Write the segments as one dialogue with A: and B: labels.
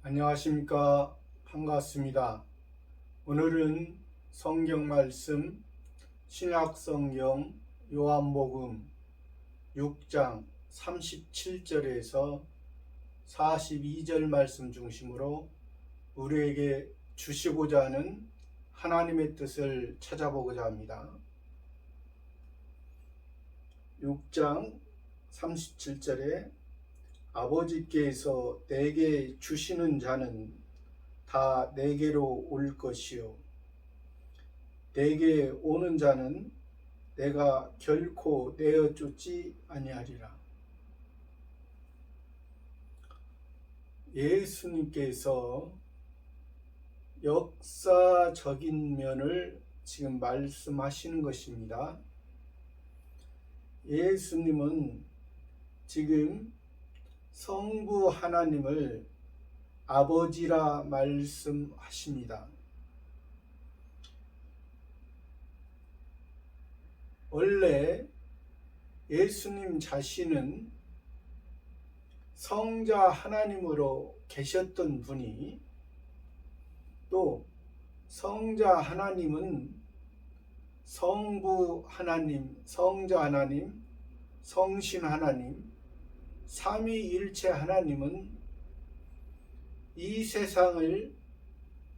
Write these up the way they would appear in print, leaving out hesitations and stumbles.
A: 안녕하십니까. 반갑습니다. 오늘은 성경 말씀 신약성경 요한복음 6장 37절에서 42절 말씀 중심으로 우리에게 주시고자 하는 하나님의 뜻을 찾아보고자 합니다. 6장 37절에 아버지께서 내게 주시는 자는 다 내게로 올 것이요 내게 오는 자는 내가 결코 내어 쫓지 아니하리라. 예수님께서 역사적인 면을 지금 말씀하시는 것입니다. 예수님은 지금 성부 하나님을 아버지라 말씀하십니다. 원래 예수님 자신은 성자 하나님으로 계셨던 분이 또 성자 하나님은 성부 하나님, 성자 하나님, 성신 하나님, 삼위일체 하나님은 이 세상을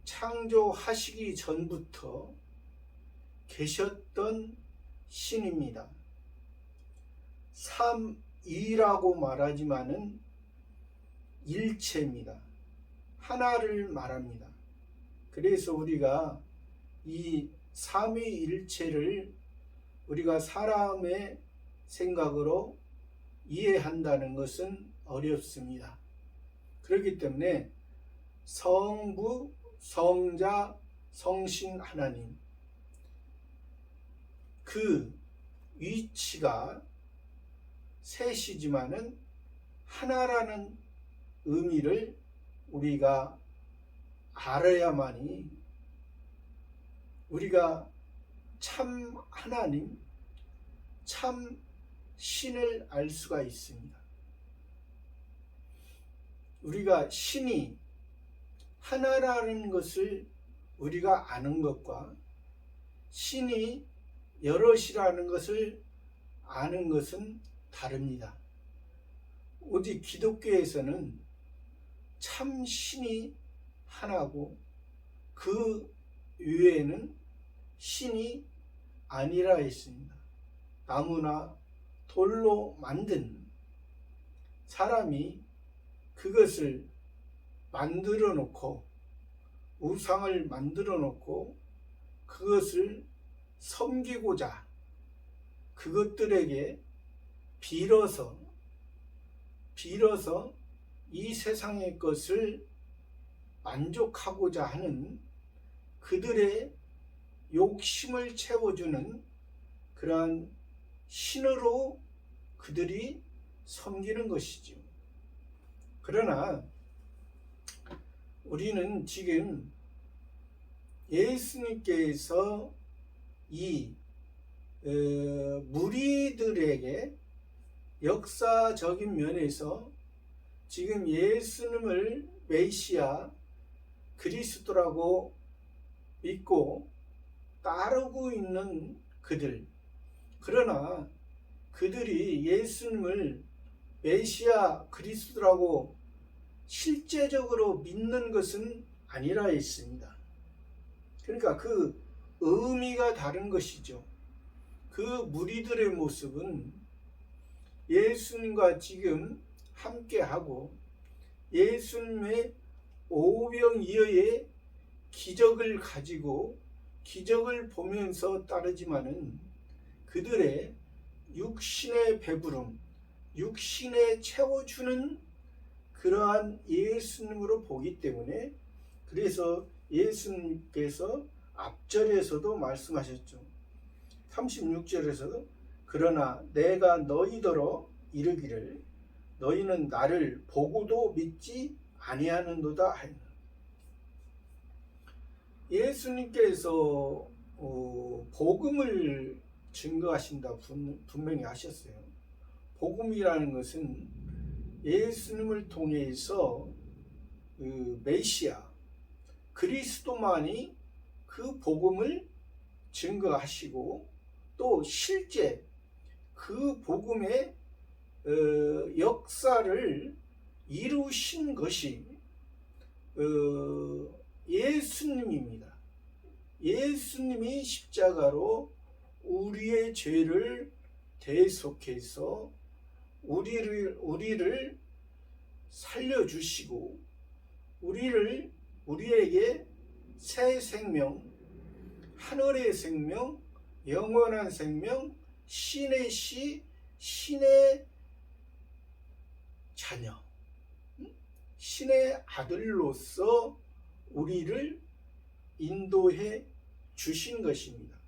A: 창조하시기 전부터 계셨던 신입니다. 삼위라고 말하지만은 일체입니다. 하나를 말합니다. 그래서 우리가 이 삼위일체를 우리가 사람의 생각으로 이해한다는 것은 어렵습니다. 그렇기 때문에 성부, 성자, 성신 하나님 그 위치가 셋이지만은 하나라는 의미를 우리가 알아야만이 우리가 참 하나님, 참 신을 알 수가 있습니다. 우리가 신이 하나라는 것을 우리가 아는 것과 신이 여럿이라는 것을 아는 것은 다릅니다. 오직 기독교에서는 참 신이 하나고 그 외에는 신이 아니라 했습니다. 나무나 돌로 만든 사람이 그것을 만들어 놓고 우상을 만들어 놓고 그것을 섬기고자 그것들에게 빌어서 이 세상의 것을 만족하고자 하는 그들의 욕심을 채워주는 그러한 신으로 그들이 섬기는 것이죠. 그러나 우리는 지금 예수님께서 이 무리들에게 역사적인 면에서 지금 예수님을 메시아 그리스도라고 믿고 따르고 있는 그들, 그러나 그들이 예수님을 메시아 그리스도라고 실제적으로 믿는 것은 아니라 했습니다. 그러니까 그 의미가 다른 것이죠. 그 무리들의 모습은 예수님과 지금 함께하고 예수님의 오병이어의 기적을 가지고 기적을 보면서 따르지만은 그들의 육신의 배부름, 육신에 채워주는 그러한 예수님으로 보기 때문에 그래서 예수님께서 앞절에서도 말씀하셨죠. 36절에서도 그러나 내가 너희더러 이르기를 너희는 나를 보고도 믿지 아니하는도다 하였노라. 예수님께서 복음을 증거하신다 분명히 하셨어요. 복음이라는 것은 예수님을 통해서 메시아 그리스도만이 그 복음을 증거하시고 또 실제 그 복음의 역사를 이루신 것이 예수님입니다. 예수님이 십자가로 우리의 죄를 대속해서 우리를 살려주시고 우리에게 새 생명, 하늘의 생명, 영원한 생명, 신의 씨, 신의 자녀, 신의 아들로서 우리를 인도해 주신 것입니다.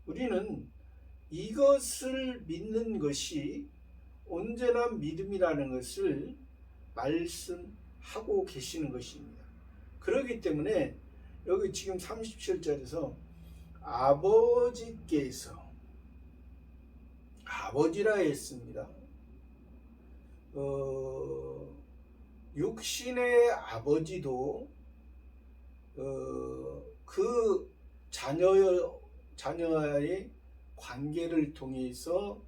A: 우리는 이것을 믿는 것이 언제나 믿음이라는 것을 말씀하고 계시는 것입니다. 그렇기 때문에 여기 지금 37절에서 아버지께서 아버지라 했습니다. 육신의 아버지도 그 자녀와의 관계를 통해서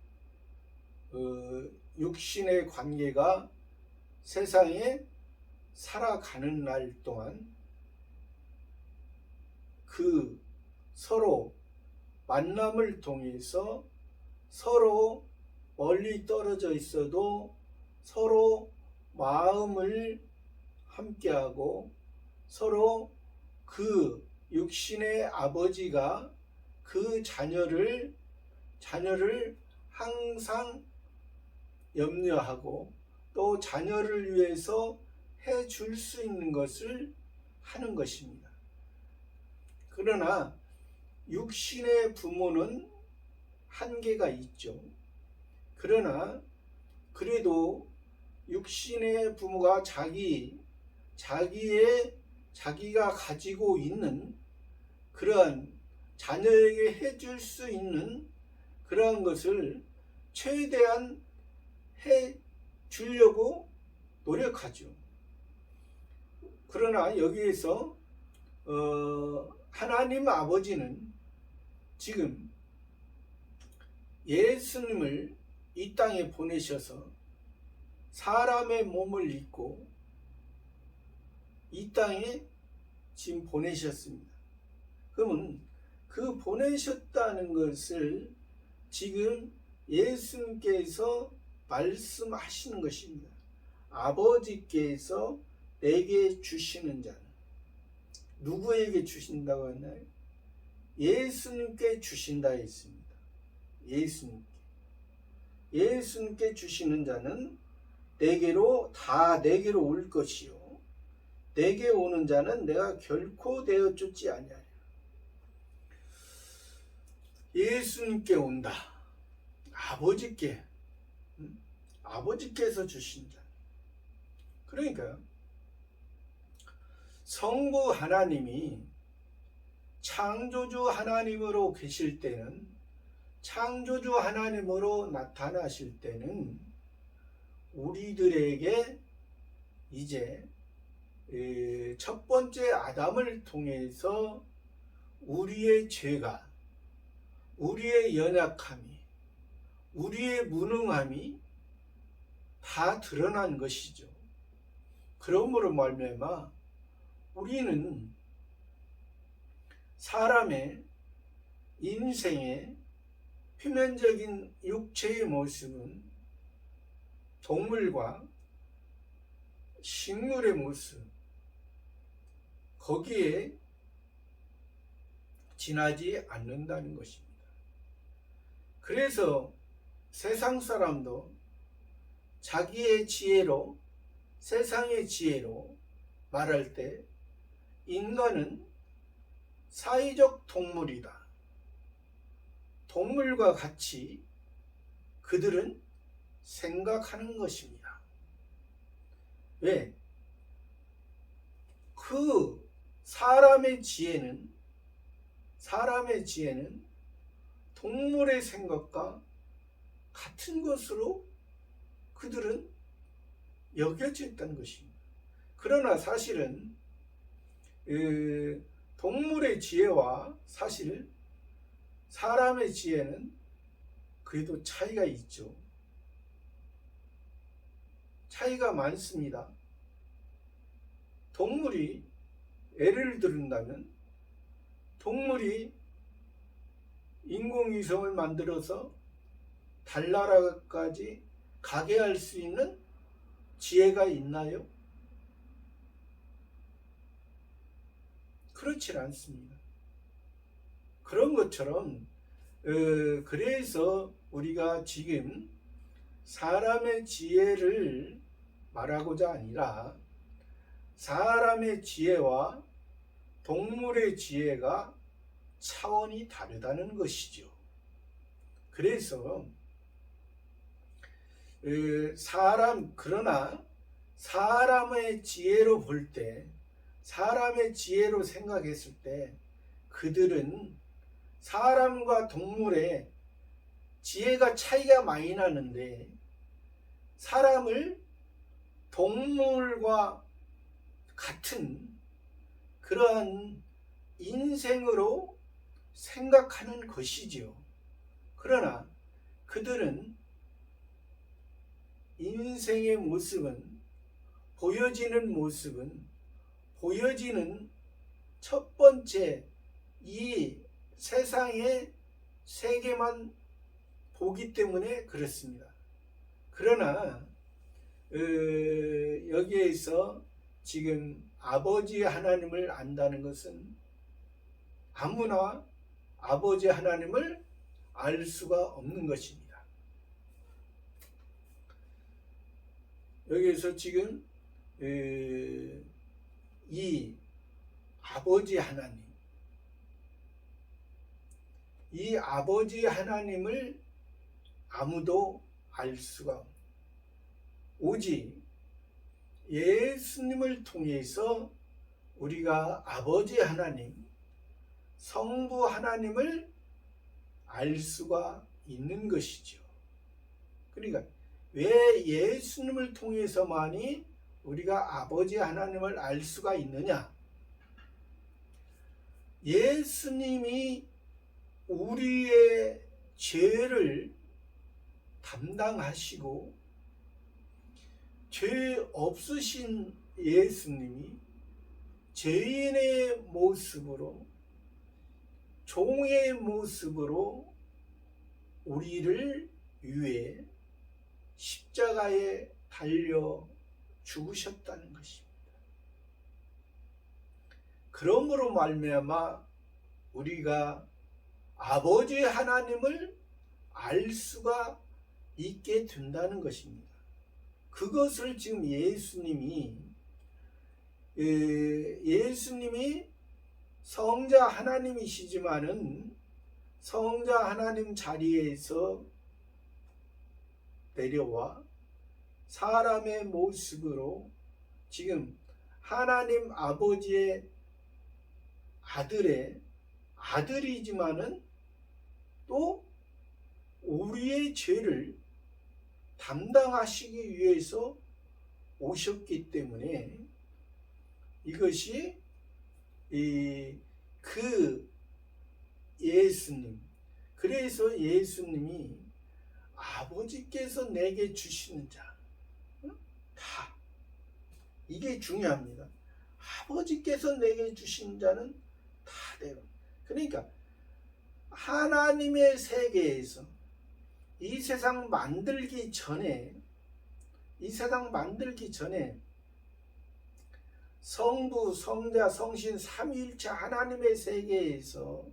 A: 육신의 관계가 세상에 살아가는 날 동안 그 서로 만남을 통해서 서로 멀리 떨어져 있어도 서로 마음을 함께하고 서로 그 육신의 아버지가 그 자녀를 항상 염려하고 또 자녀를 위해서 해줄 수 있는 것을 하는 것입니다. 그러나 육신의 부모는 한계가 있죠. 그러나 그래도 육신의 부모가 자기가 가지고 있는 그러한 자녀에게 해줄 수 있는 그러한 것을 최대한 해 주려고 노력하죠. 그러나 여기에서 하나님 아버지는 지금 예수님을 이 땅에 보내셔서 사람의 몸을 입고 이 땅에 지금 보내셨습니다. 그러면 그 보내셨다는 것을 지금 예수님께서 말씀하시는 것입니다. 아버지께서 내게 주시는 자는 누구에게 주신다고 했나요? 예수님께 주신다 했습니다. 예수님께 주시는 자는 내게로 올 것이요 내게 오는 자는 내가 결코 내어 쫓지 아니하리라. 예수님께 온다. 아버지께서 주신 자. 그러니까 성부 하나님이 창조주 하나님으로 계실 때는 창조주 하나님으로 나타나실 때는 우리들에게 이제 첫 번째 아담을 통해서 우리의 죄가, 우리의 연약함이, 우리의 무능함이 다 드러난 것이죠. 그러므로 말미암아 우리는 사람의 인생의 표면적인 육체의 모습은 동물과 식물의 모습 거기에 지나지 않는다는 것입니다. 그래서 세상 사람도 자기의 지혜로 세상의 지혜로 말할 때 인간은 사회적 동물이다. 동물과 같이 그들은 생각하는 것입니다. 왜? 그 사람의 지혜는 동물의 생각과 같은 것으로 그들은 여겨져 있다는 것입니다. 그러나 사실은 동물의 지혜와 사실 사람의 지혜는 그래도 차이가 있죠. 차이가 많습니다. 동물이 예를 들은다면 동물이 인공위성을 만들어서 달나라까지 가게 할 수 있는 지혜가 있나요? 그렇지 않습니다. 그런 것처럼 그래서 우리가 지금 사람의 지혜를 말하고자 아니라 사람의 지혜와 동물의 지혜가 차원이 다르다는 것이죠. 그래서 그러나 사람의 지혜로 볼 때, 사람의 지혜로 생각했을 때 그들은 사람과 동물의 지혜가 차이가 많이 나는데 사람을 동물과 같은 그러한 인생으로 생각하는 것이지요. 그러나 그들은 인생의 모습은 보여지는 첫 번째 이 세상의 세계만 보기 때문에 그렇습니다. 그러나 여기에서 지금 아버지 하나님을 안다는 것은 아무나 아버지 하나님을 알 수가 없는 것입니다. 여기에서 지금 이 아버지 하나님, 이 아버지 하나님을 아무도 알 수가 없는, 오직 예수님을 통해서 우리가 아버지 하나님, 성부 하나님을 알 수가 있는 것이죠. 그러니까 왜 예수님을 통해서만이 우리가 아버지 하나님을 알 수가 있느냐? 예수님이 우리의 죄를 담당하시고 죄 없으신 예수님이 죄인의 모습으로, 종의 모습으로 우리를 위해 십자가에 달려 죽으셨다는 것입니다. 그러므로 말미암아 우리가 아버지 하나님을 알 수가 있게 된다는 것입니다. 그것을 지금 예수님이 성자 하나님이시지만은 성자 하나님 자리에서 내려와 사람의 모습으로 지금 하나님 아버지의 아들이지만은 또 우리의 죄를 담당하시기 위해서 오셨기 때문에 이것이 그 예수님, 그래서 예수님이 아버지께서 내게 주시는 자, 다 이게 중요합니다. 아버지께서 내게 주신 자는 다 내가. 그러니까 하나님의 세계에서 이 세상 만들기 전에 성부, 성자, 성신, 삼위일체 하나님의 세계에서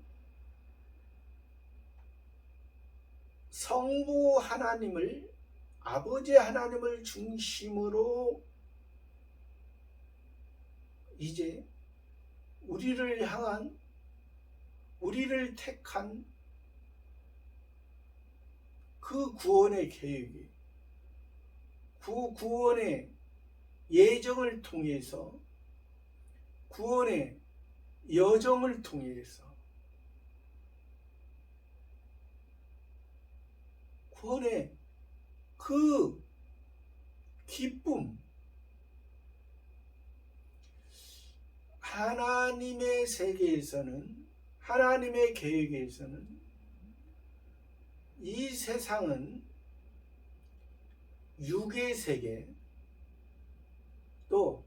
A: 성부 하나님을, 아버지 하나님을 중심으로 이제 우리를 택한 그 구원의 계획이, 그 구원의 예정을 통해서, 구원의 여정을 통해서 구원의 그 기쁨, 하나님의 세계에서는, 하나님의 계획에서는 이 세상은 육의 세계, 또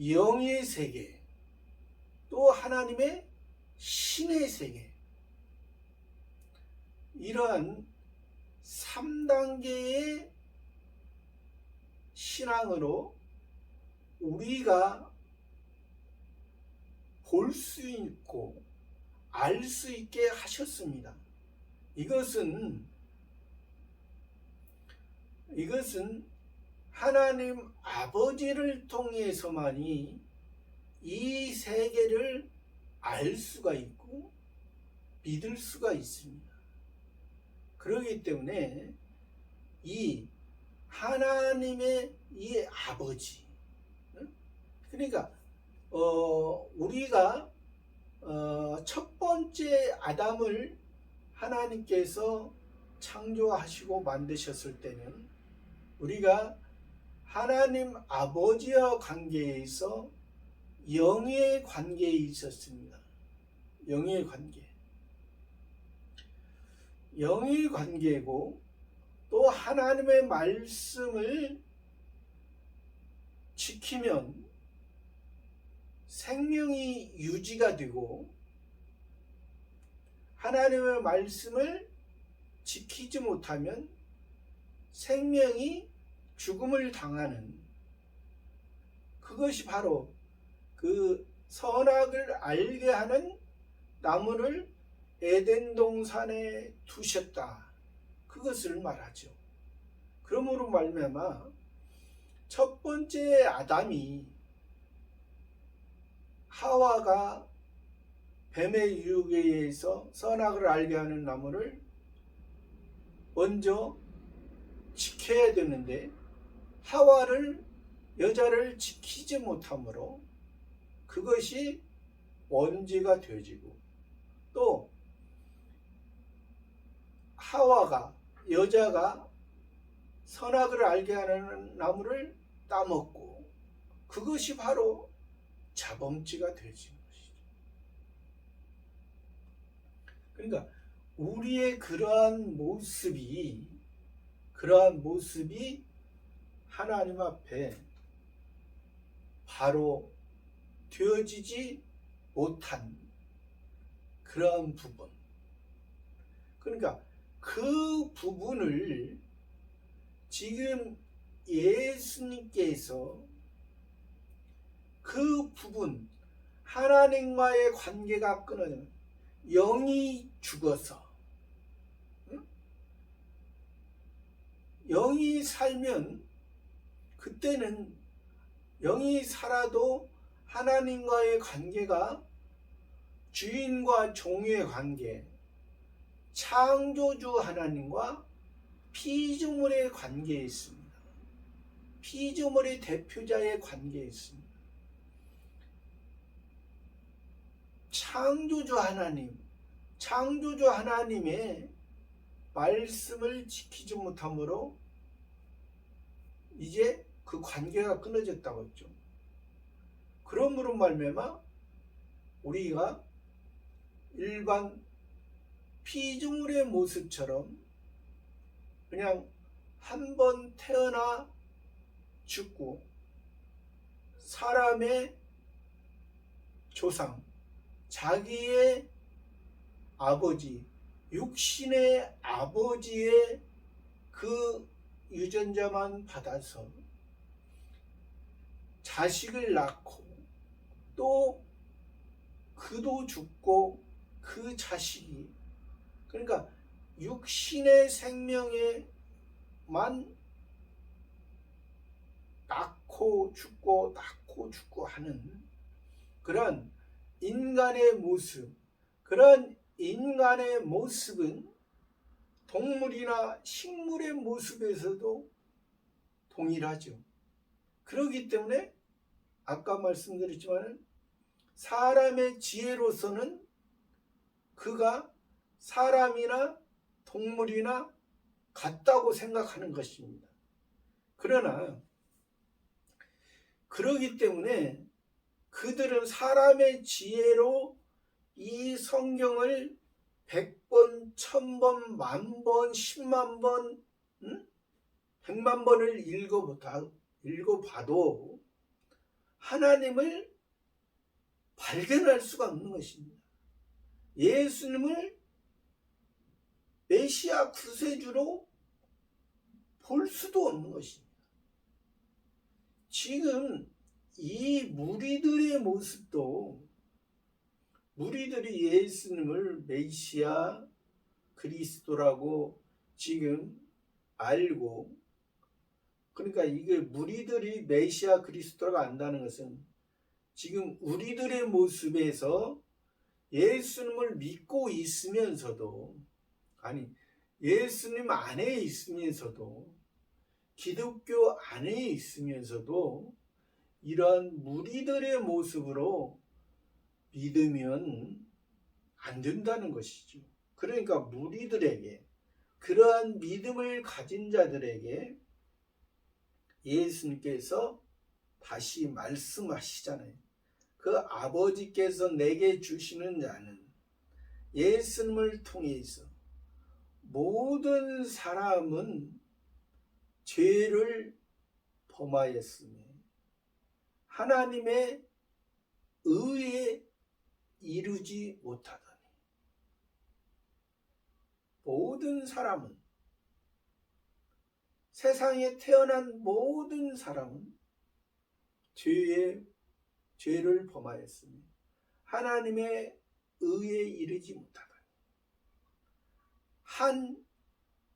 A: 영의 세계, 또 하나님의 신의 세계, 이러한 3단계의 신앙으로 우리가 볼 수 있고 알 수 있게 하셨습니다. 이것은 하나님 아버지를 통해서만이 이 세계를 알 수가 있고 믿을 수가 있습니다. 그렇기 때문에 이 하나님의 이 아버지, 그러니까 우리가 첫 번째 아담을 하나님께서 창조하시고 만드셨을 때는 우리가 하나님 아버지와 관계에서 영의 관계에 있었습니다. 영의 관계. 영의 관계고, 또 하나님의 말씀을 지키면 생명이 유지가 되고, 하나님의 말씀을 지키지 못하면 생명이 죽음을 당하는, 그것이 바로 그 선악을 알게 하는 나무를 에덴 동산에 두셨다, 그것을 말하죠. 그러므로 말미암아 첫 번째 아담이, 하와가 뱀의 유혹에 의해서 선악을 알게 하는 나무를 먼저 지켜야 되는데, 여자를 지키지 못함으로 그것이 원죄가 되어지고, 또 여자가 선악을 알게 하는 나무를 따먹고, 그것이 바로 자범죄가 되어진 것이죠. 그러니까 우리의 그러한 모습이 하나님 앞에 바로 되어지지 못한 그러한 부분, 그러니까 그 부분을 지금 예수님께서 그 부분, 하나님과의 관계가 끊어져, 영이 죽어서, 영이 살면, 그때는 영이 살아도 하나님과의 관계가 주인과 종의 관계, 창조주 하나님과 피조물의 관계에 있습니다. 피조물의 대표자의 관계에 있습니다. 창조주 하나님의 말씀을 지키지 못함으로 이제 그 관계가 끊어졌다고 했죠. 그러므로 말미암아 우리가 일반 피조물의 모습처럼 그냥 한 번 태어나 죽고, 사람의 조상, 자기의 아버지, 육신의 아버지의 그 유전자만 받아서 자식을 낳고, 또 그도 죽고 그 자식이, 그러니까 육신의 생명에만 낳고 죽고 하는 그런 인간의 모습, 그런 인간의 모습은 동물이나 식물의 모습에서도 동일하죠. 그렇기 때문에 아까 말씀드렸지만 사람의 지혜로서는 그가 사람이나 동물이나 같다고 생각하는 것입니다. 그러나 그러기 때문에 그들은 사람의 지혜로 이 성경을 100번, 1000번, 10,000번, 100,000번, 100만 번을 읽어봐도 하나님을 발견할 수가 없는 것입니다. 예수님을 메시아 구세주로 볼 수도 없는 것입니다. 지금 이 무리들의 모습도, 무리들이 예수님을 메시아 그리스도라고 지금 알고, 그러니까 이게 무리들이 메시아 그리스도라고 안다는 것은 지금 우리들의 모습에서 예수님을 믿고 있으면서도, 아니 예수님 안에 있으면서도, 기독교 안에 있으면서도 이러한 무리들의 모습으로 믿으면 안 된다는 것이죠. 그러니까 무리들에게, 그러한 믿음을 가진 자들에게 예수님께서 다시 말씀하시잖아요. 그 아버지께서 내게 주시는 자는 예수님을 통해서 모든 사람은 죄를 범하였으며 하나님의 의에 이르지 못하더니, 모든 사람은, 세상에 태어난 모든 사람은 죄를 범하였으며 하나님의 의에 이르지 못하더니,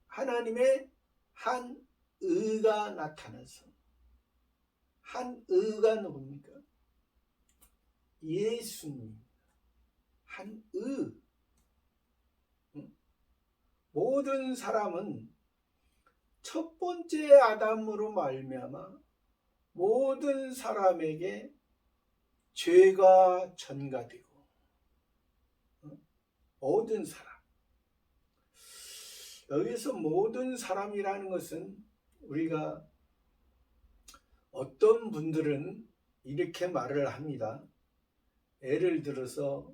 A: 하나님의 한 의가 나타나서, 한 의가 누굽니까? 예수님. 한 의. 모든 사람은 첫 번째 아담으로 말미암아 모든 사람에게 죄가 전가되고, 모든 사람, 여기서 모든 사람이라는 것은 우리가, 어떤 분들은 이렇게 말을 합니다. 예를 들어서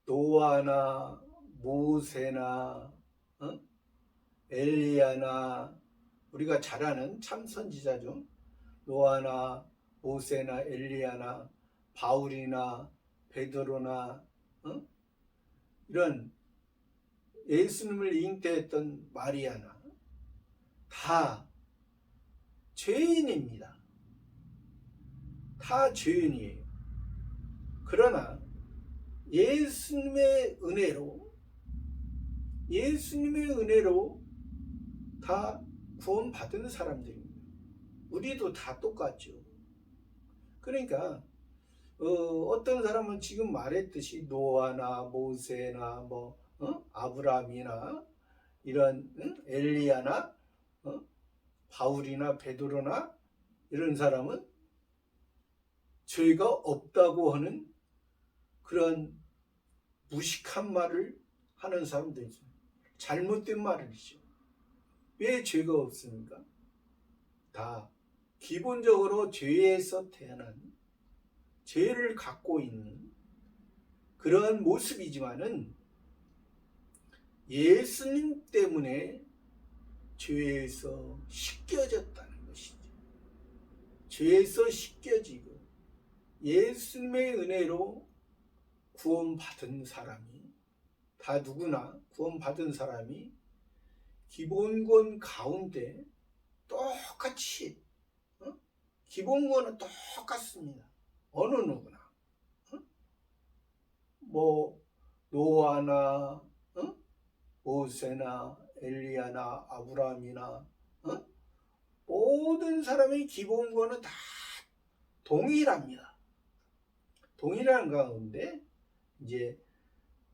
A: 노아나 모세나 엘리야나, 우리가 잘 아는 참선지자죠. 노아나 모세나 엘리야나 바울이나 베드로나 이런 예수님을 잉태했던 마리아나 다 죄인입니다. 다 죄인이에요. 그러나 예수님의 은혜로 다 구원받은 사람들입니다. 우리도 다 똑같죠. 그러니까 어떤 사람은 지금 말했듯이 노아나 모세나 아브라함이나 이런 엘리야나 바울이나 베드로나 이런 사람은 죄가 없다고 하는 그런 무식한 말을 하는 사람들이 있어요. 잘못된 말이죠. 왜 죄가 없습니까? 다 기본적으로 죄에서 태어난, 죄를 갖고 있는 그런 모습이지만은 예수님 때문에 죄에서 씻겨졌다는 것이죠. 죄에서 씻겨지고 예수님의 은혜로 구원받은 사람이, 다 누구나 구원받은 사람이 기본권 가운데 똑같이, 기본권은 똑같습니다. 어느 누구나. 노아나 모세나 엘리야나 아브라함이나 모든 사람의 기본권은 다 동일합니다. 동일한 가운데 이제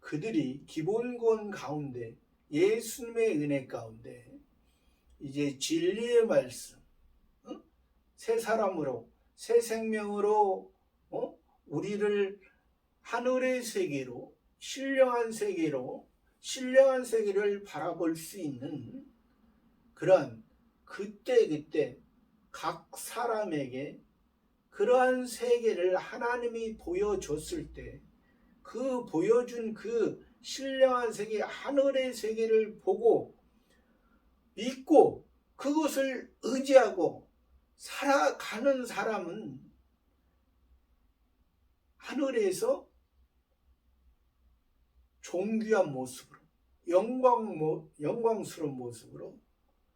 A: 그들이 기본권 가운데, 예수님의 은혜 가운데 이제 진리의 말씀, 새 사람으로, 새 생명으로 우리를 하늘의 세계로, 신령한 세계를 바라볼 수 있는 그런 그때 각 사람에게 그러한 세계를 하나님이 보여줬을 때 그 보여준 그 신령한 세계, 하늘의 세계를 보고 믿고 그것을 의지하고 살아가는 사람은 하늘에서 존귀한 모습으로 영광스러운 모습으로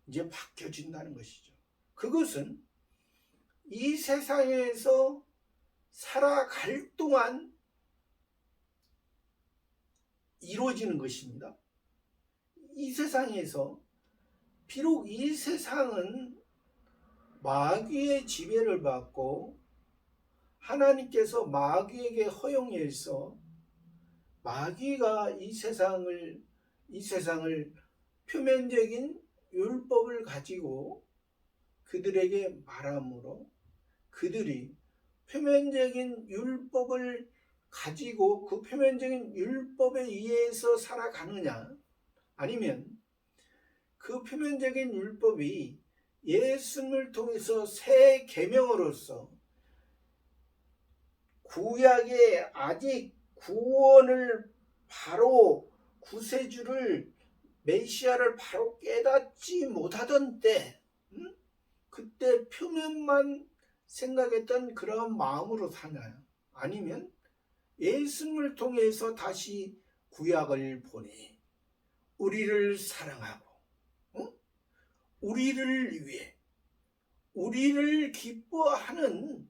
A: 이제 바뀌어진다는 것이죠. 그것은 이 세상에서 살아갈 동안 이루어지는 것입니다. 이 세상에서 비록 이 세상은 마귀의 지배를 받고 하나님께서 마귀에게 허용해서 마귀가 이 세상을 표면적인 율법을 가지고 그들에게 말함으로 그들이 표면적인 율법을 가지고 그 표면적인 율법에 의해서 살아가느냐, 아니면 그 표면적인 율법이 예수님을 통해서 새 계명으로서 구약의 아직 구원을 바로 구세주를 메시아를 바로 깨닫지 못하던 때, 그때 표면만 생각했던 그런 마음으로 사나요? 아니면 예수님을 통해서 다시 구약을 보내 우리를 사랑하고 우리를 위해 우리를 기뻐하는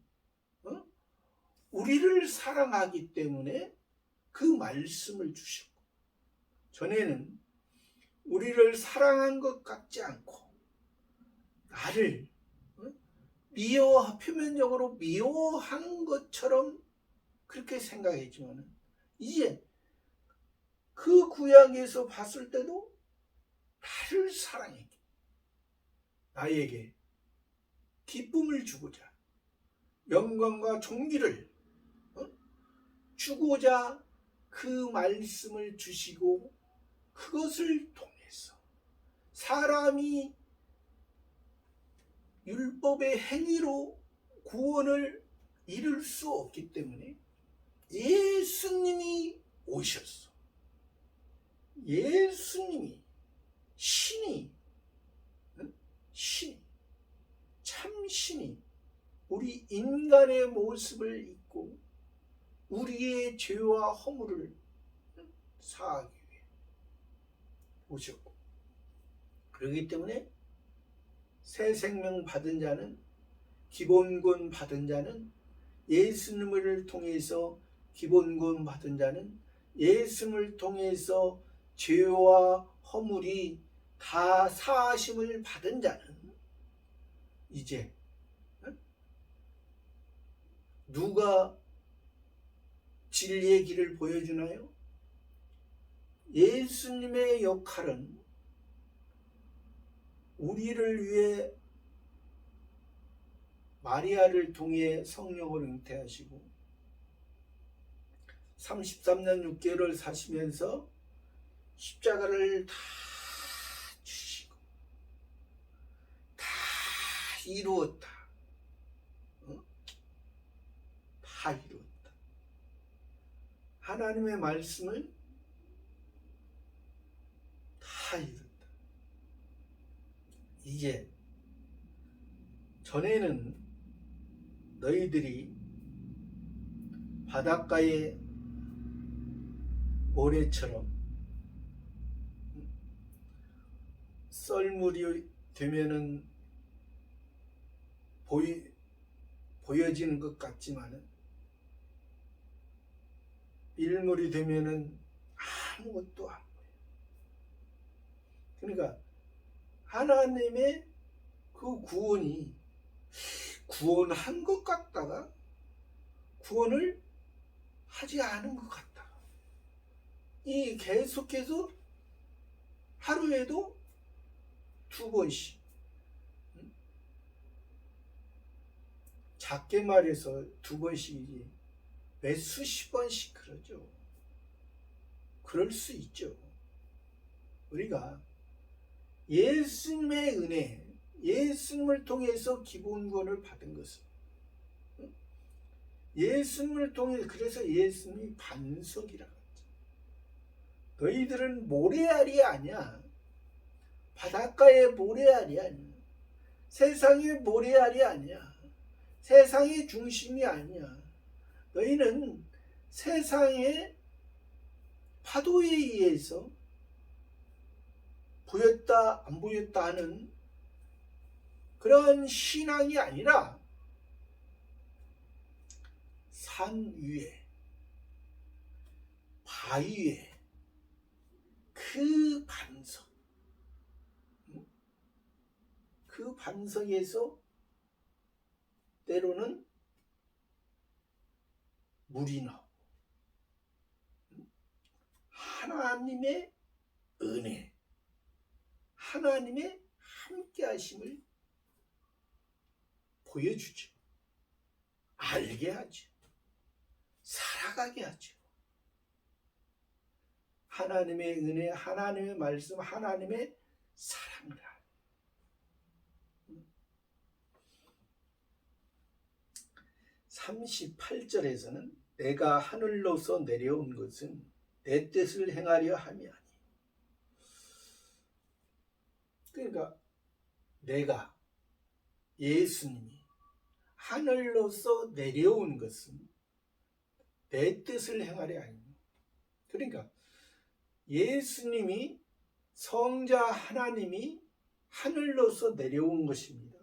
A: 우리를 사랑하기 때문에 그 말씀을 주셨고, 전에는 우리를 사랑한 것 같지 않고 나를 표면적으로 미워하는 것처럼 그렇게 생각했지만 이제 그 구약에서 봤을 때도 나를 사랑해 나에게 기쁨을 주고자 영광과 존귀를 주고자 그 말씀을 주시고, 그것을 통해서 사람이 율법의 행위로 구원을 이룰 수 없기 때문에 예수님이 오셨어. 예수님이 신이 참 신이 우리 인간의 모습을 입고 우리의 죄와 허물을 사하기 위해 오셨고, 그렇기 때문에 새 생명 받은 자는, 기본권 받은 자는, 예수님을 통해서 기본권 받은 자는, 예수님을 통해서 죄와 허물이 다 사하심을 받은 자는 이제 누가 진리의 길을 보여주나요? 예수님의 역할은 우리를 위해 마리아를 통해 성령을 잉태하시고 33년 6개월을 사시면서 십자가를 다 주시고 다 이루었다. 다 이루었다. 하나님의 말씀을 다 이뤘다. 이제 전에는 너희들이 바닷가의 모래처럼 썰물이 되면은 보여지는 것 같지만은 일물이 되면은 아무것도 안 보여. 그러니까 하나님의 그 구원이 구원한 것 같다가 구원을 하지 않은 것 같다가, 이 계속해서 하루에도 2번씩, 작게 말해서 2번씩이지 몇 수십 번씩 그러죠. 그럴 수 있죠. 우리가 예수님의 은혜, 예수님을 통해서 기본권을 받은 것은 예수님을 통해, 그래서 예수님이 반석이라고 했죠. 너희들은 모래알이 아니야. 바닷가의 모래알이 아니야. 세상의 모래알이 아니야. 세상의 중심이 아니야. 너희는 세상의 파도에 의해서 보였다 안 보였다 하는 그런 신앙이 아니라 산 위에, 바위에 그 반석, 그 반석에서 때로는 물이 나오고 하나님의 은혜, 하나님의 함께하심을 보여주죠. 알게 하죠. 살아가게 하죠. 하나님의 은혜, 하나님의 말씀, 하나님의 사랑을 하죠. 38절에서는 내가 하늘로서 내려온 것은 내 뜻을 행하려 함이 아니. 그러니까 내가, 예수님이 하늘로서 내려온 것은 내 뜻을 행하려 함이니. 그러니까 예수님이, 성자 하나님이 하늘로서 내려온 것입니다.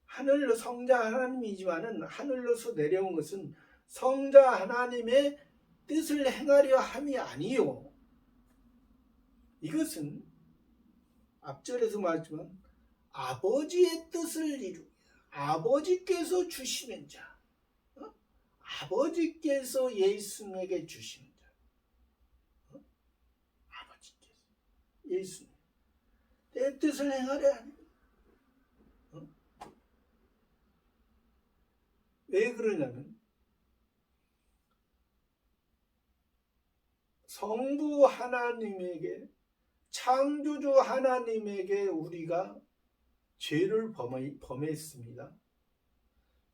A: 하늘로, 성자 하나님이지만은 하늘로서 내려온 것은 성자 하나님의 뜻을 행하려 함이 아니요. 이것은 앞절에서 말했지만 아버지의 뜻을 이루고, 아버지께서 주시는 자, 아버지께서 예수님에게 주시는 자, 아버지께서 예수님 내 뜻을 행하려 하니. 왜 그러냐면 성부 하나님에게, 창조주 하나님에게 우리가 죄를 범했습니다.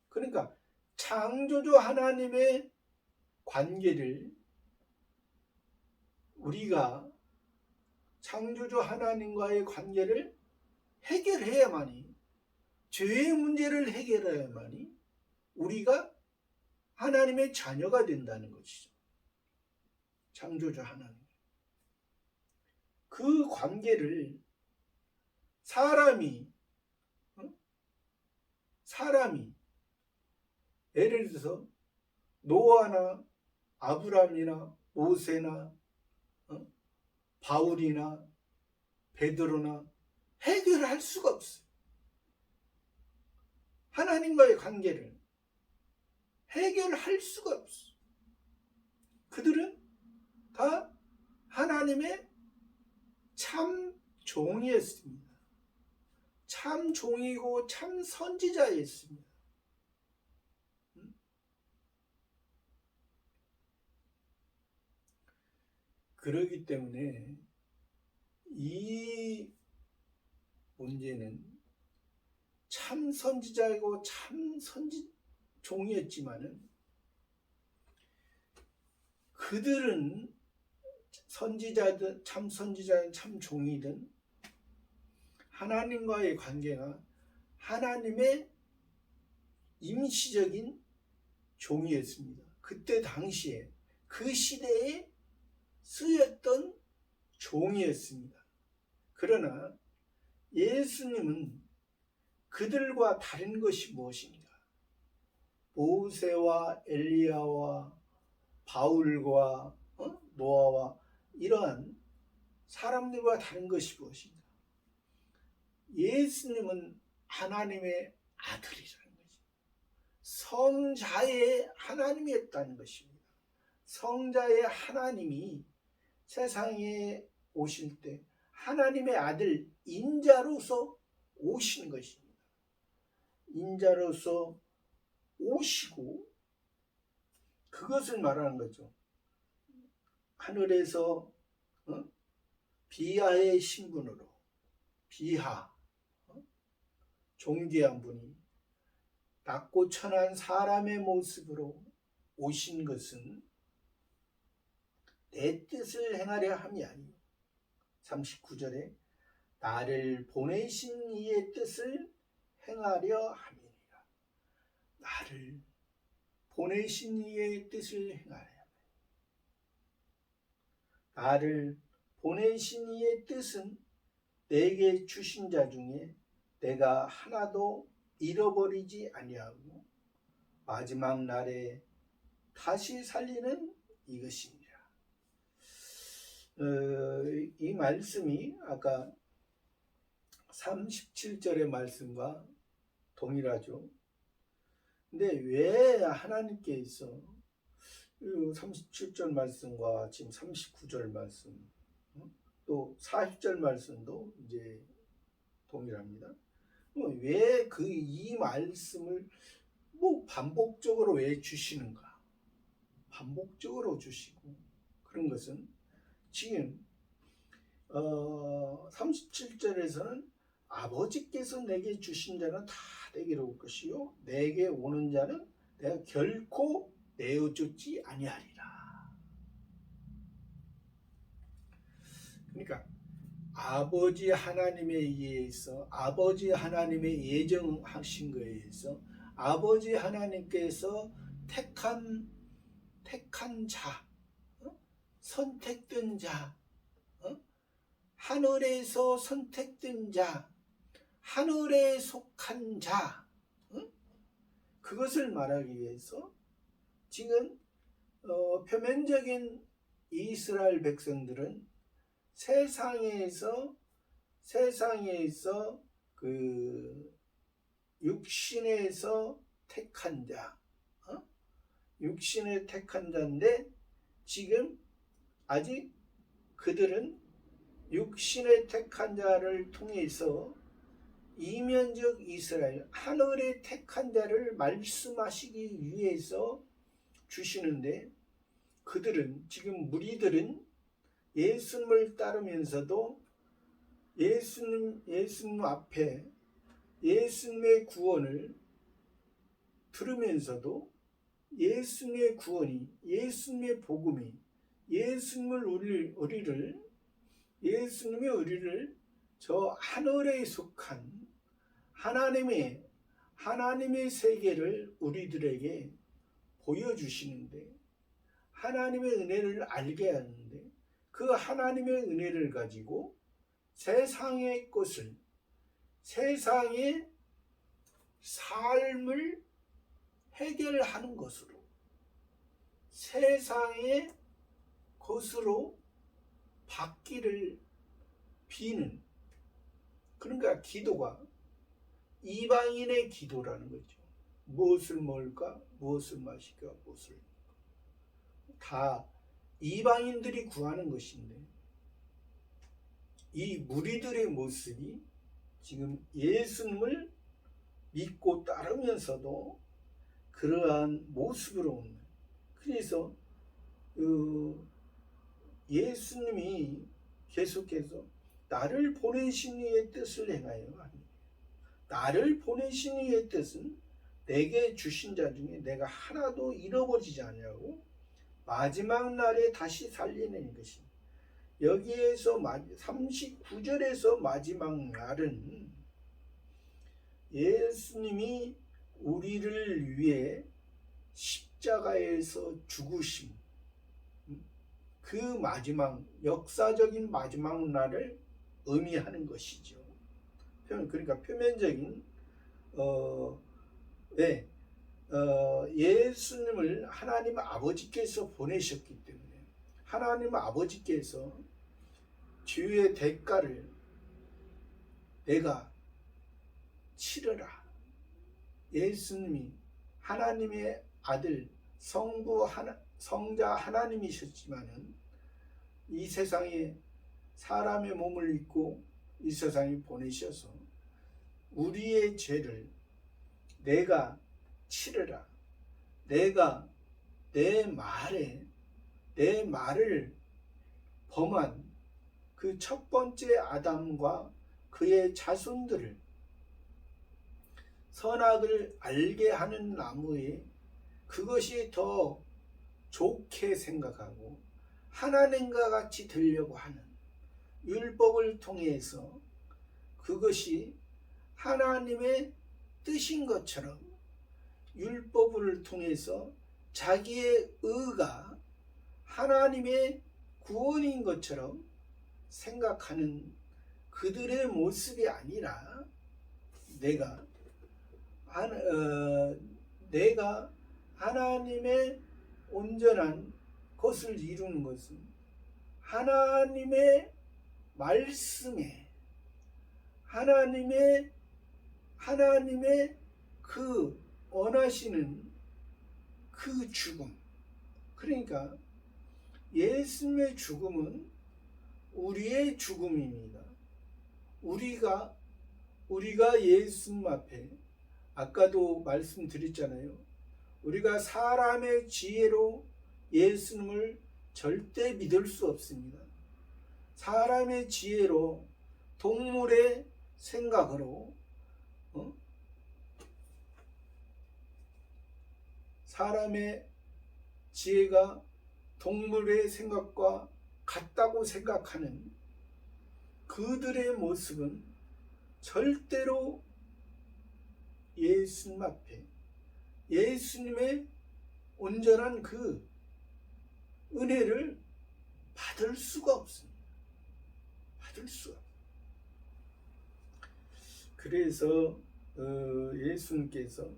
A: 그러니까 창조주 하나님의 관계를, 우리가 창조주 하나님과의 관계를 해결해야만이, 죄의 문제를 해결해야만이 우리가 하나님의 자녀가 된다는 것이죠. 창조주 하나님. 그 관계를 사람이 예를 들어서 노아나 아브람이나 모세나 바울이나 베드로나 해결할 수가 없어요. 하나님과의 관계를 해결할 수가 없어. 그들은 다 하나님의 참 종이었습니다. 참 종이고 참 선지자였습니다. 그렇기 때문에 이 문제는 참 선지자이고 참 종이었지만은 그들은 선지자든 참 선지자든 참 종이든 하나님과의 관계가 하나님의 임시적인 종이었습니다. 그때 당시에 그 시대에 쓰였던 종이었습니다. 그러나 예수님은 그들과 다른 것이 무엇인가? 모세와 엘리야와 바울과 노아와 이러한 사람들과 다른 것이 무엇인가? 예수님은 하나님의 아들이라는 것입니다. 성자의 하나님이었다는 것입니다. 성자의 하나님이 세상에 오실 때 하나님의 아들 인자로서 오신 것입니다. 인자로서 오시고, 그것을 말하는 거죠. 하늘에서 비하의 신분으로, 비하, 존귀한 분이 낮고 천한 사람의 모습으로 오신 것은 내 뜻을 행하려 함이 아니요. 39절에 나를 보내신 이의 뜻을 행하려 함이니라. 나를 보내신 이의 뜻을 행하려 함. 나를 보내신 이의 뜻은 내게 주신 자 중에 내가 하나도 잃어버리지 아니하고 마지막 날에 다시 살리는 이것이니라. 이 말씀이 아까 37절의 말씀과 동일하죠. 근데 왜 하나님께서 37절 말씀과 지금 39절 말씀 또 40절 말씀도 이제 동일합니다. 왜 이 말씀을 반복적으로 왜 주시는가? 반복적으로 주시고 그런 것은 지금 37절에서는 아버지께서 내게 주신 자는 다 내게로 올 것이요 내게 오는 자는 내가 결코 내어쫓지 아니하리라. 그러니까 아버지 하나님에 의해서 아버지 하나님의 예정하신 것에 의해서 아버지 하나님께서 택한 자, 선택된 자, 하늘에서 선택된 자, 하늘에 속한 자, 그것을 말하기 위해서 지금 표면적인 이스라엘 백성들은 세상에서 그 육신에서 택한 자, 육신의 택한 자인데 지금 아직 그들은 육신의 택한 자를 통해서 이면적 이스라엘 하늘의 택한 자를 말씀하시기 위해서 주시는데 그들은 지금 무리들은 예수님을 따르면서도 예수님 앞에 예수님의 구원을 들으면서도 예수님의 구원이 예수님의 복음이 예수님의 우리를 저 하늘에 속한 하나님의 세계를 우리들에게 보여주시는데 하나님의 은혜를 알게 하는데 그 하나님의 은혜를 가지고 세상의 것을 세상의 삶을 해결하는 것으로 세상의 것으로 받기를 비는 그러니까 기도가 이방인의 기도라는 거죠. 무엇을 먹을까? 무엇을 마실까? 무엇을 다 이방인들이 구하는 것인데 이 무리들의 모습이 지금 예수님을 믿고 따르면서도 그러한 모습으로 오는 그래서 예수님이 계속해서 나를 보내신 이의 뜻을 행하여 나를 보내신 이의 뜻은 내게 주신 자 중에 내가 하나도 잃어버리지 않냐고 마지막 날에 다시 살리는 것입니다. 여기에서 39절에서 마지막 날은 예수님이 우리를 위해 십자가에서 죽으심 그 마지막 역사적인 마지막 날을 의미하는 것이죠. 그러니까 표면적인 예수님을 하나님 아버지께서 보내셨기 때문에 하나님 아버지께서 죄의 대가를 내가 치르라. 예수님이 하나님의 아들 성자 하나님이셨지만은 이 세상에 사람의 몸을 입고 이 세상에 보내셔서 우리의 죄를 내가 치르라. 내가 내 말을 범한 그 첫 번째 아담과 그의 자손들을 선악을 알게 하는 나무에 그것이 더 좋게 생각하고 하나님과 같이 되려고 하는 율법을 통해서 그것이 하나님의 뜻인 것처럼 율법을 통해서 자기의 의가 하나님의 구원인 것처럼 생각하는 그들의 모습이 아니라 내가 하나님의 온전한 것을 이루는 것은 하나님의 말씀에 하나님의 그 원하시는 그 죽음, 그러니까 예수님의 죽음은 우리의 죽음입니다. 우리가 예수님 앞에 아까도 말씀드렸잖아요. 우리가 사람의 지혜로 예수님을 절대 믿을 수 없습니다. 사람의 지혜로 동물의 생각으로 사람의 지혜가 동물의 생각과 같다고 생각하는 그들의 모습은 절대로 예수님 앞에 예수님의 온전한 그 은혜를 받을 수가 없습니다. 받을 수가 없습니다. 그래서 예수님께서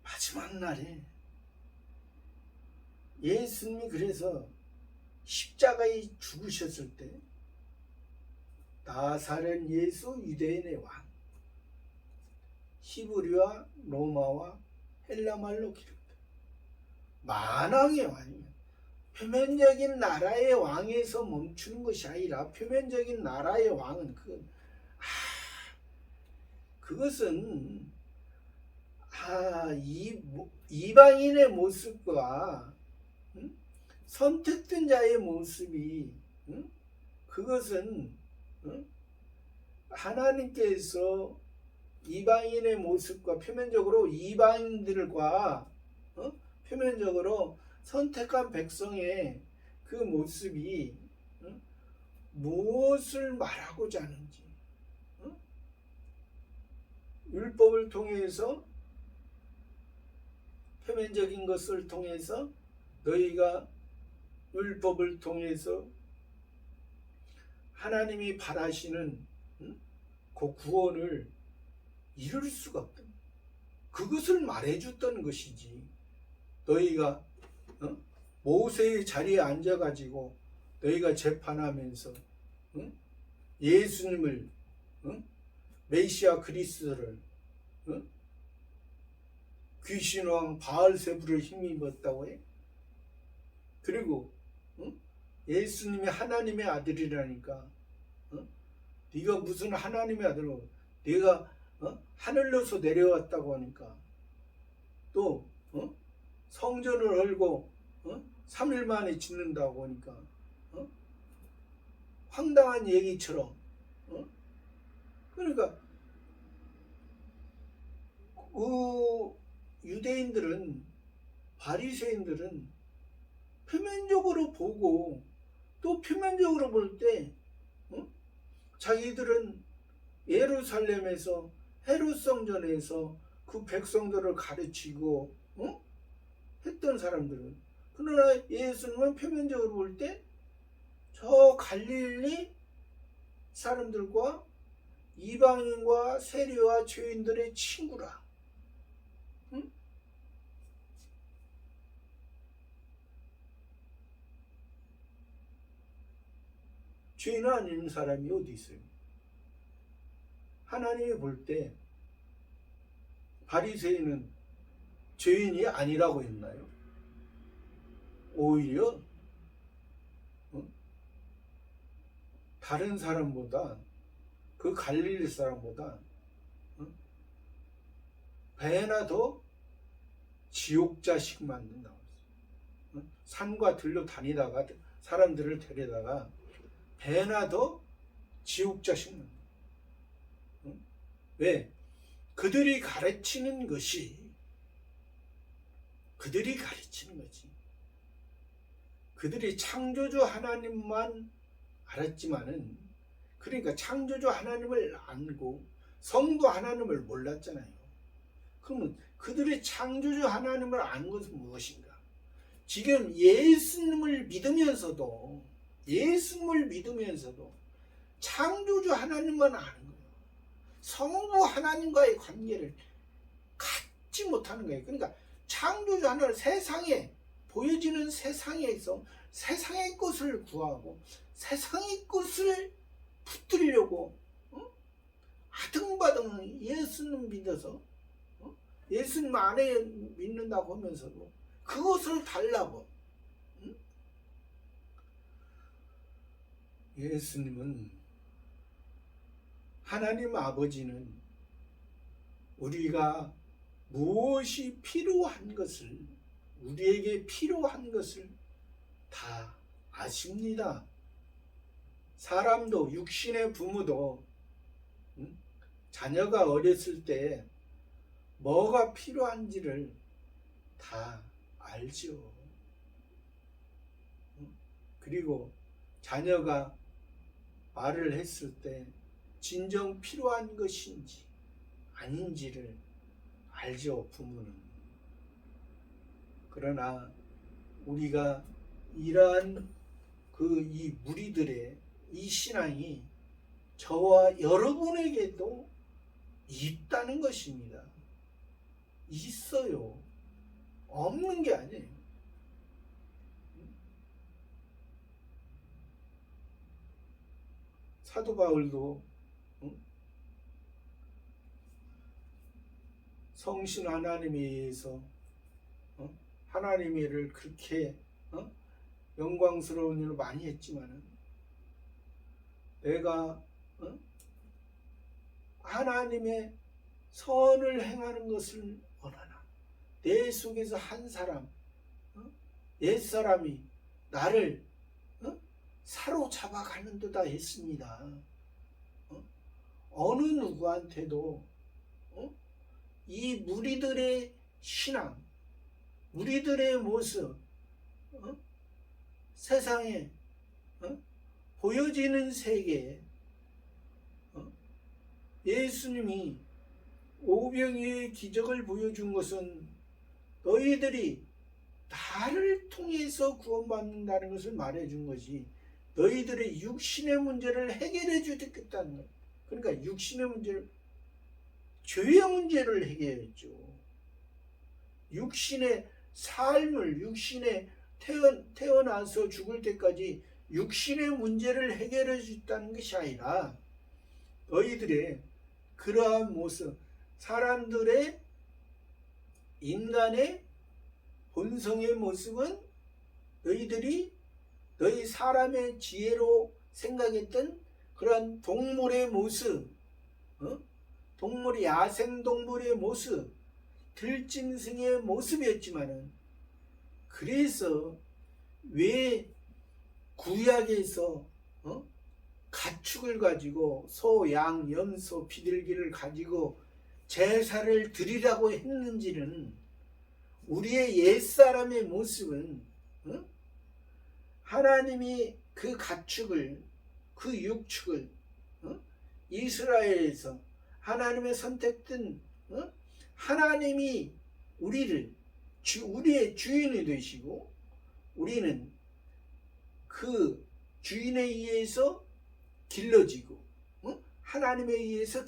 A: 마지막 날에 예수님이 그래서 십자가에 죽으셨을 때 나사렛 예수 유대인의 왕, 히브리와 로마와 헬라말로 기록돼 만왕의 왕이에요. 표면적인 나라의 왕에서 멈추는 것이 아니라 표면적인 나라의 왕은 그것은 이방인의 모습과 선택된 자의 모습이 그것은 하나님께서 이방인의 모습과 표면적으로 이방인들과 표면적으로 선택한 백성의 그 모습이 무엇을 말하고자 하는지 율법을 통해서 표면적인 것을 통해서 너희가 율법을 통해서 하나님이 바라시는 그 구원을 이룰 수가 없다. 그것을 말해줬던 것이지. 너희가 모세의 자리에 앉아가지고 너희가 재판하면서 예수님을 메시아 그리스도를 귀신왕 바알세불을 힘입었다고 해. 그리고 예수님이 하나님의 아들이라니까 네가 무슨 하나님의 아들로 네가 하늘로서 내려왔다고 하니까 또 성전을 헐고 3일 만에 짓는다고 하니까 황당한 얘기처럼 그러니까 유대인들은 바리새인들은 표면적으로 보고 또 표면적으로 볼 때 자기들은 예루살렘에서 헤롯 성전에서 그 백성들을 가르치고 했던 사람들은, 그러나 예수님은 표면적으로 볼 때 저 갈릴리 사람들과 이방인과 세리와 죄인들의 친구라. 죄인 아닌 사람이 어디 있어요? 하나님이 볼 때 바리새인은 죄인이 아니라고 했나요? 오히려 다른 사람보다, 그 갈릴리 사람보다 배나 더 지옥 자식만 나왔어요. 산과 들로 다니다가 사람들을 데려다가 배나 더 지옥 자식만. 왜? 그들이 가르치는 것이 그들이 창조주 하나님만 알았지만은, 그러니까 창조주 하나님을 알고 성도 하나님을 몰랐잖아요. 그러면 그들이 창조주 하나님을 안 것은 무엇인가? 지금 예수님을 믿으면서도 창조주 하나님만 아는 거예요. 성부 하나님과의 관계를 갖지 못하는 거예요. 그러니까 창조주 하나님, 세상에 보여지는 세상에서 세상의 것을 구하고 세상의 것을 붙들려고 아등바등 예수님 믿어서 예수님 안에 믿는다고 하면서도 그것을 달라고. 예수님은, 하나님 아버지는 우리가 무엇이 필요한 것을, 우리에게 필요한 것을 다 아십니다. 사람도, 육신의 부모도 자녀가 어렸을 때 뭐가 필요한지를 다 알죠. 그리고 자녀가 말을 했을 때 진정 필요한 것인지 아닌지를 알죠, 부모는. 그러나 우리가 이러한 이 무리들의 이 신앙이 저와 여러분에게도 있다는 것입니다. 있어요. 없는 게 아니에요. 사도 바울도 성신 하나님에 의해서 하나님의 일을 그렇게 영광스러운 일을 많이 했지만은, 내가 하나님의 선을 행하는 것을 원하나, 내 속에서 한 사람, 옛사람이 나를 사로잡아 가는 듯다 했습니다. 어느 누구한테도 이 무리들의 신앙, 무리들의 모습, 세상에 보여지는 세계에 예수님이 오병이의 기적을 보여준 것은 너희들이 나를 통해서 구원받는다는 것을 말해준 것이, 너희들의 육신의 문제를 해결해 주겠다는 거예요. 그러니까 육신의 문제를, 죄의 문제를 해결했죠. 육신의 삶을, 육신에 태어나서 죽을 때까지 육신의 문제를 해결해 줬다는 것이 아니라, 너희들의 그러한 모습, 사람들의, 인간의 본성의 모습은 너희 사람의 지혜로 생각했던 그런 동물의 모습, 동물의, 야생동물의 모습, 들짐승의 모습이었지만은, 그래서 왜 구약에서 가축을 가지고 소, 양, 염소, 비둘기를 가지고 제사를 드리라고 했는지는, 우리의 옛사람의 모습은 하나님이 그 가축을, 그 육축을 이스라엘에서 하나님의 선택된, 하나님이 우리의 주인이 되시고, 우리는 그 주인에 의해서 길러지고, 하나님에 의해서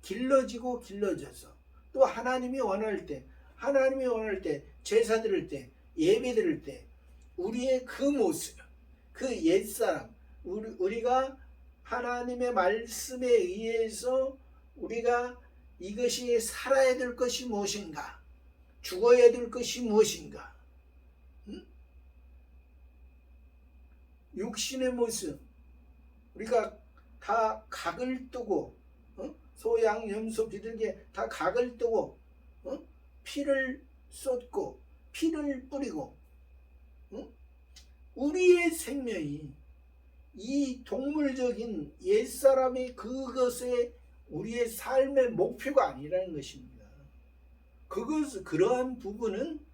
A: 길러져서 또 하나님이 원할 때 제사 드릴 때, 예배 드릴 때 우리의 그 모습, 그 옛사람, 우리가 하나님의 말씀에 의해서 우리가 이것이 살아야 될 것이 무엇인가, 죽어야 될 것이 무엇인가, 육신의 모습, 우리가 다 각을 뜨고, 소, 양, 염소, 비둘기 다 각을 뜨고 피를 쏟고 피를 뿌리고, 우리의 생명이 이 동물적인 옛사람의 그것에 우리의 삶의 목표가 아니라는 것입니다. 그러한 부분은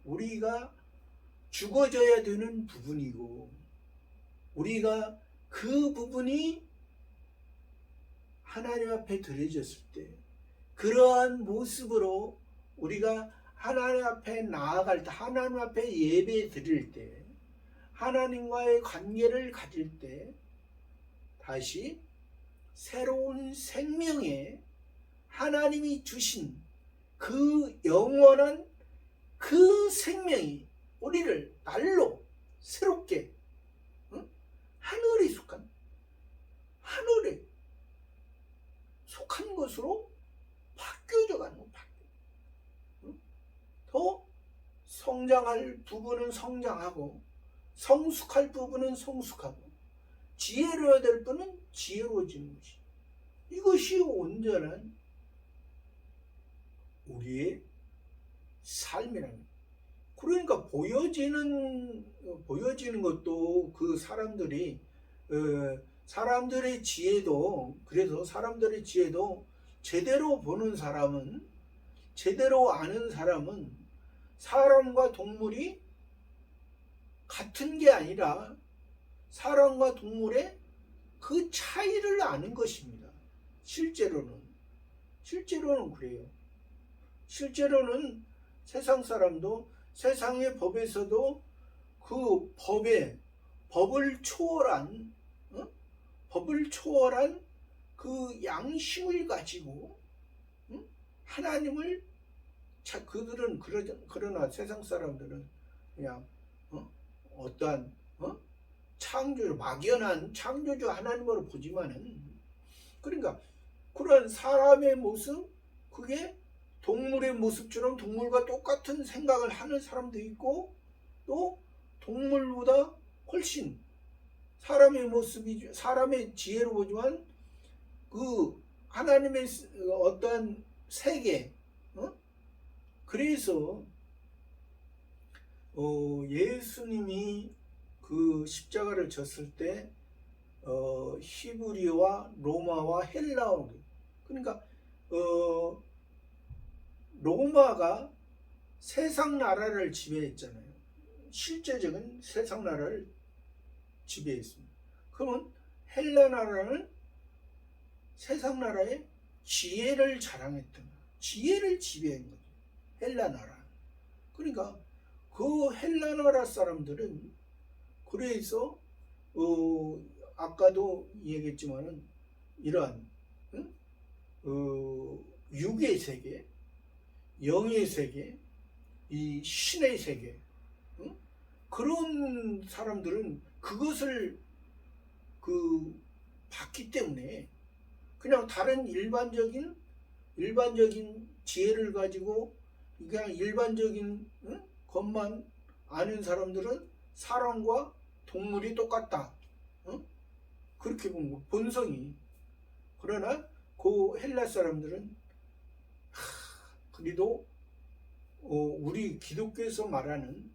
A: 우리가 죽어져야 되는 부분이고, 우리가 그 부분이 하나님 앞에 드려졌을 때, 그러한 모습으로 우리가 하나님 앞에 나아갈 때, 하나님 앞에 예배 드릴 때, 하나님과의 관계를 가질 때, 다시 새로운 생명에 하나님이 주신 그 영원한 그 생명이 우리를 날로 새롭게, 하늘에 속한 것으로 바뀌어져 가는 거. 더 성장할 부분은 성장하고, 성숙할 부분은 성숙하고, 지혜로워야 될 부분은 지혜로워지는 것이, 이것이 온전한 우리의 삶이라는 거예요. 그러니까 보여지는 것도 그 사람들의 지혜도, 그래서 사람들의 지혜도 제대로 보는 사람은, 제대로 아는 사람은 사람과 동물이 같은 게 아니라 사람과 동물의 그 차이를 아는 것입니다. 실제로는 그래요. 실제로는 세상 사람도 세상의 법에서도 그 법을 초월한 그 양심을 가지고 하나님을, 그들은 그러나 세상 사람들은 그냥 어떠한 막연한 창조주 하나님으로 보지만은, 그러니까 그런 사람의 모습, 그게 동물의 모습처럼 동물과 똑같은 생각을 하는 사람도 있고, 또 동물보다 훨씬 사람의 모습이, 사람의 지혜로 보지만 그 하나님의 어떠한 세계, 그래서 예수님이 그 십자가를 졌을 때 히브리어와 로마와 헬라어, 그러니까 로마가 세상 나라를 지배했잖아요. 실제적인 세상 나라를 지배했습니다. 그러면 헬라 나라는 세상 나라의 지혜를 자랑했던, 지혜를 지배한 거죠. 헬라 나라. 그러니까 그 헬라 나라 사람들은, 그래서 아까도 얘기했지만은 이러한 육의 세계, 영의 세계, 이 신의 세계, 그런 사람들은 그것을 봤기 때문에 그냥 다른 일반적인 지혜를 가지고 그냥 일반적인 것만 아는 사람들은 사람과 동물이 똑같다, 그렇게 본 거, 본성이. 그러나 그 헬라 사람들은 그래도 우리 기독교에서 말하는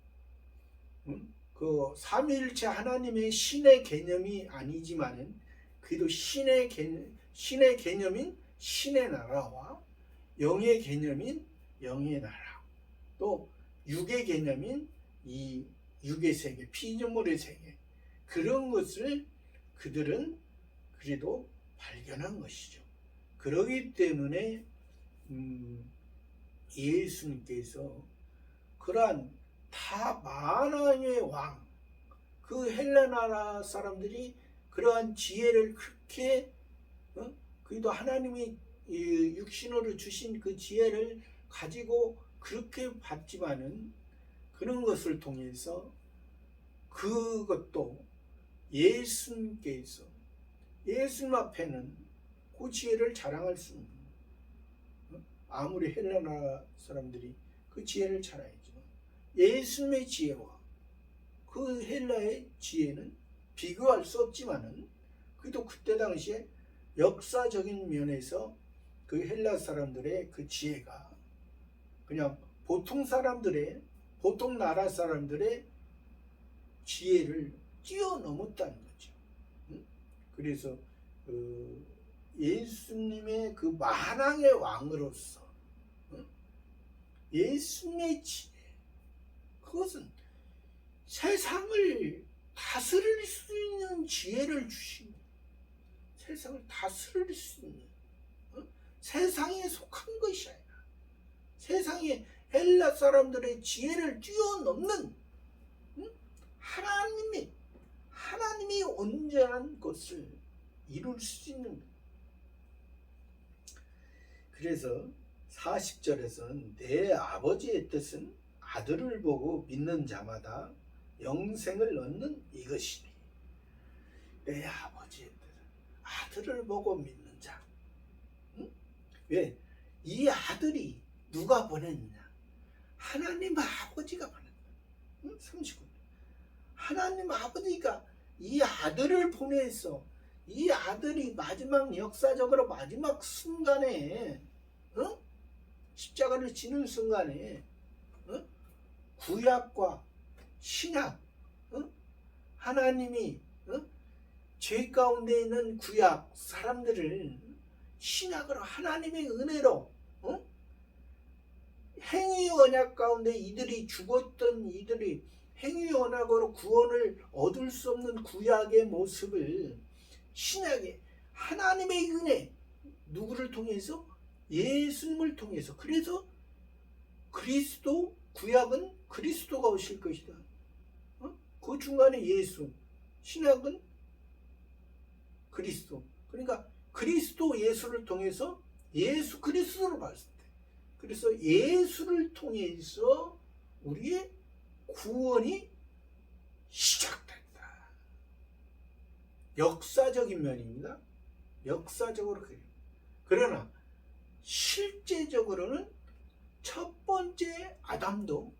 A: 그 삼위일체 하나님의 신의 개념이 아니지만은, 그래도 신의 개념인 신의 나라와 영의 개념인 영의 나라, 또 육의 개념인 이 육의 세계, 피조물의 세계, 그런 것을 그들은 그래도 발견한 것이죠. 그러기 때문에 예수님께서 그러한 다 만왕의 왕, 그 헬라 나라 사람들이 그러한 지혜를 그렇게, 그래도 하나님이 육신으로 주신 그 지혜를 가지고 그렇게 봤지만은, 그런 것을 통해서 그것도 예수님께서, 예수님 앞에는 그 지혜를 자랑할 수 없는, 아무리 헬라 나라 사람들이 그 지혜를 자랑했지만 예수님의 지혜와 그 헬라의 지혜는 비교할 수 없지만은, 그래도 그때 당시에 역사적인 면에서 그 헬라 사람들의 그 지혜가 그냥 보통 나라 사람들의 지혜를 뛰어넘었다는 거죠. 그래서 예수님의 그 만왕의 왕으로서 예수님의 지혜, 그것은 세상을 다스릴 수 있는 지혜를 주신, 세상을 다스릴 수 있는 세상에 속한 것이 아니라 세상에 헬라 사람들의 지혜를 뛰어넘는 하나님이 온전한 것을 이룰 수 있는. 그래서 40절에서는 내 아버지의 뜻은 아들을 보고 믿는 자마다 영생을 얻는 이것이니. 내 아버지의 뜻은 아들을 보고 믿는 자. 왜? 이 아들이 누가 보냈느냐? 하나님 아버지가 보냈다. 39. 하나님 아버지가 이 아들을 보내서 이 아들이 마지막 역사적으로 마지막 순간에 십자가를 지는 순간에 구약과 신약, 하나님이 죄 가운데 있는 구약 사람들을 신약으로 하나님의 은혜로 행위 언약 가운데 이들이 죽었던 이들이 행위 언약으로 구원을 얻을 수 없는 구약의 모습을 신약의 하나님의 은혜, 누구를 통해서? 예수님을 통해서. 그래서 그리스도, 구약은 그리스도가 오실 것이다. 그 중간에 예수, 신약은 그리스도. 그러니까 그리스도 예수를 통해서 예수 그리스도로 봤을 때, 그래서 예수를 통해서 우리의 구원이 시작된다. 역사적인 면입니다. 역사적으로 그래요. 그러나 실제적으로는 첫 번째 아담도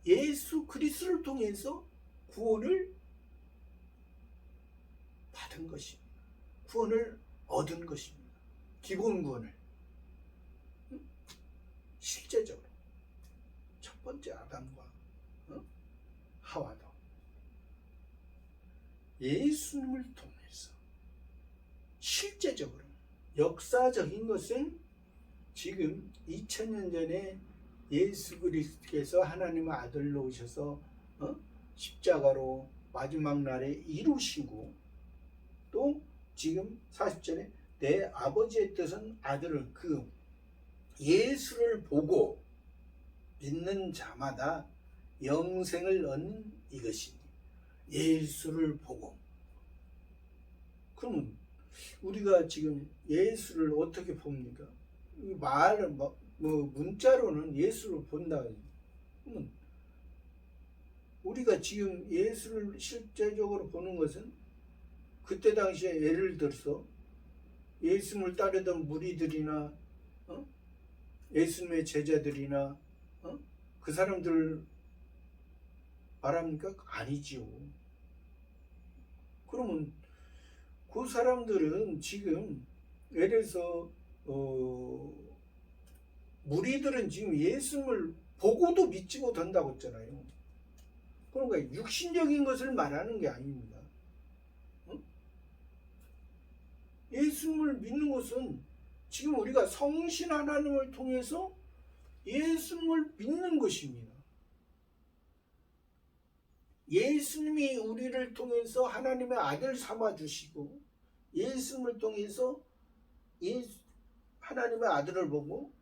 A: 예수 그리스도를 통해서 구원을 받은 것입니다. 구원을 얻은 것입니다. 기본 구원을. 실제적으로 첫 번째 아담과 하와도 예수님을 통해서, 실제적으로 역사적인 것은 지금 2000년 전에 예수 그리스도께서 하나님의 아들로 오셔서 십자가로 마지막 날에 이루시고, 또 지금 40절에 내 아버지의 뜻은 아들을, 그 예수를 보고 믿는 자마다 영생을 얻는 이것이니. 예수를 보고. 그러면 우리가 지금 예수를 어떻게 봅니까? 말은 뭐 문자로는 예수를 본다. 그러면 우리가 지금 예수를 실제적으로 보는 것은 그때 당시에 예를 들어서 예수님을 따르던 무리들이나 예수님의 제자들이나 그 사람들 말합니까? 아니지요. 그러면 그 사람들은 지금 예를 들어서 무리들은 지금 예수님을 보고도 믿지 못한다고 했잖아요. 그러니까 육신적인 것을 말하는 게 아닙니다. 예수님을 믿는 것은 지금 우리가 성신 하나님을 통해서 예수님을 믿는 것입니다. 예수님이 우리를 통해서 하나님의 아들 삼아 주시고, 예수님을 통해서 하나님의 아들을 보고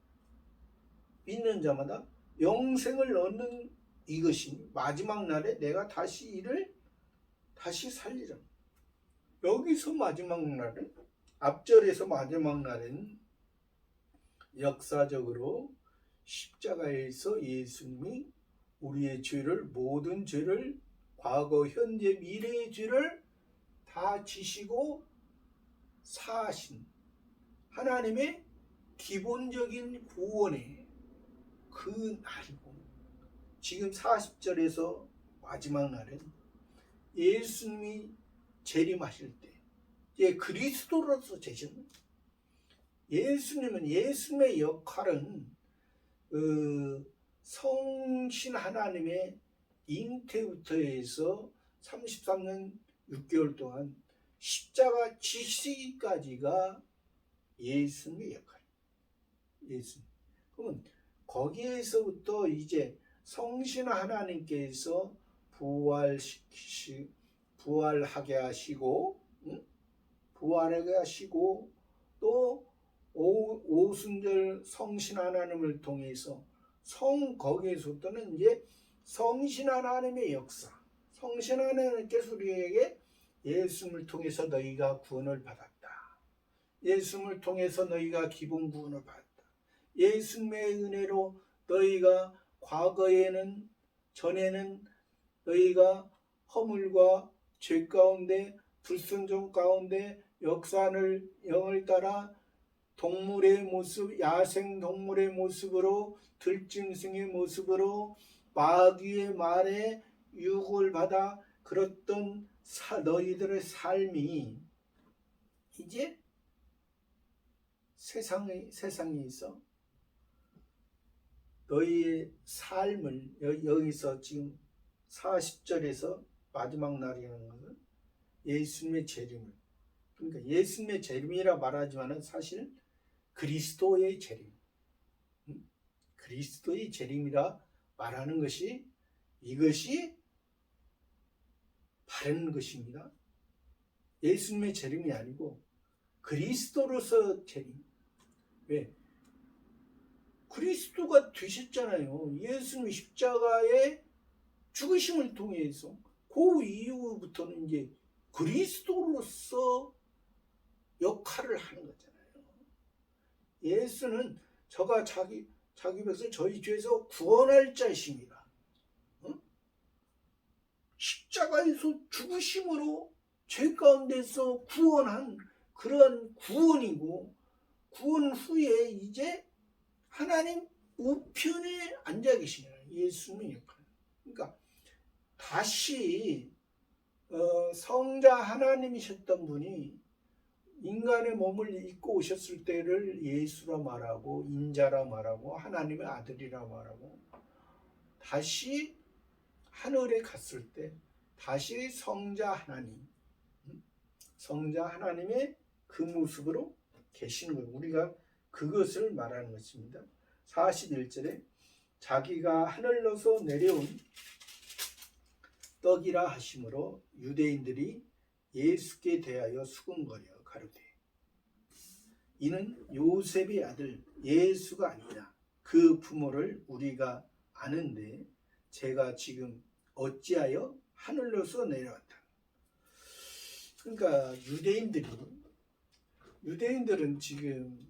A: 믿는 자마다 영생을 얻는 이것이니 마지막 날에 내가 다시 이를 다시 살리라. 여기서 마지막 날은, 앞절에서 마지막 날에는 역사적으로 십자가에서 예수님이 우리의 죄를, 모든 죄를, 과거, 현재, 미래의 죄를 다 지시고 사하신 하나님의 기본적인 구원의 그 날이고, 지금 40절에서 마지막 날은 예수님이 재림하실 때, 그리스도로서 재신, 예수님은, 예수님의 역할은 성신 하나님의 잉태부터 해서 33년 6개월 동안 십자가 지시기까지가 예수님의 역할. 예수님. 그러면 거기에서부터 이제 성신 하나님께서 부활하게 하시고, 부활하게 하시고, 또 오순절 성신 하나님을 통해서 거기에서부터는 이제 성신 하나님의 역사, 성신 하나님께서 우리에게 예수님을 통해서 너희가 구원을 받았다. 예수님을 통해서 너희가 기본 구원을 받았다. 예수님의 은혜로 너희가 전에는 너희가 허물과 죄 가운데, 불순종 가운데 역사를 영을 따라 동물의 모습, 야생 동물의 모습으로, 들짐승의 모습으로 마귀의 말에 유혹을 받아 그랬던 너희들의 삶이 이제 세상에서 너희의 삶을, 여기서 지금 40절에서 마지막 날이라는 것은 예수님의 재림을, 그러니까 예수님의 재림이라 말하지만은 사실 그리스도의 재림, 그리스도의 재림이라 말하는 것이, 이것이 바른 것입니다. 예수님의 재림이 아니고 그리스도로서 재림. 왜? 그리스도가 되셨잖아요. 예수님 십자가의 죽으심을 통해서. 그 이후부터는 이제 그리스도로서 역할을 하는 거잖아요. 예수는 저가 자기 것을 저희 죄에서 구원할 자이십니다. 십자가에서 죽으심으로 죄 가운데서 구원한 그런 구원이고, 구원 후에 이제 하나님 우편에 앉아 계시는 예수님의 역할. 그러니까 다시 성자 하나님이셨던 분이 인간의 몸을 입고 오셨을 때를 예수라 말하고, 인자라 말하고, 하나님의 아들이라 말하고, 다시 하늘에 갔을 때 다시 성자 하나님의 그 모습으로 계시는 거예요. 우리가 그것을 말하는 것입니다. 41절에 자기가 하늘로서 내려온 떡이라 하심으로 유대인들이 예수께 대하여 수군거려 가로되 이는 요셉의 아들 예수가 아니냐. 그 부모를 우리가 아는데 제가 지금 어찌하여 하늘로서 내려왔다. 그러니까 유대인들은 지금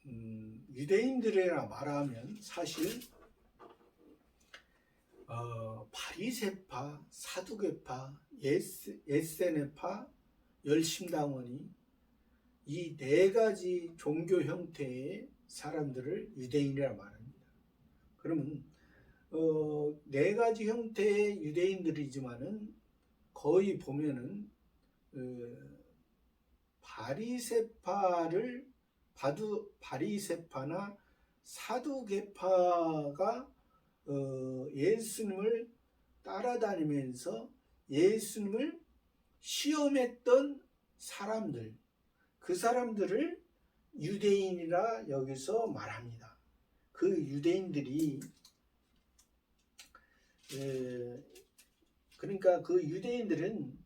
A: 유대인들이라 말하면 사실 바리새파, 사두개파, 에세네파, 열심당원이 이 네 가지 종교 형태의 사람들을 유대인이라 말합니다. 그러면 네 가지 형태의 유대인들이지만은 거의 보면은 바리새파나 사두개파가 예수님을 따라다니면서 예수님을 시험했던 사람들, 그 사람들을 유대인이라 여기서 말합니다. 그 유대인들이 그러니까 그 유대인들은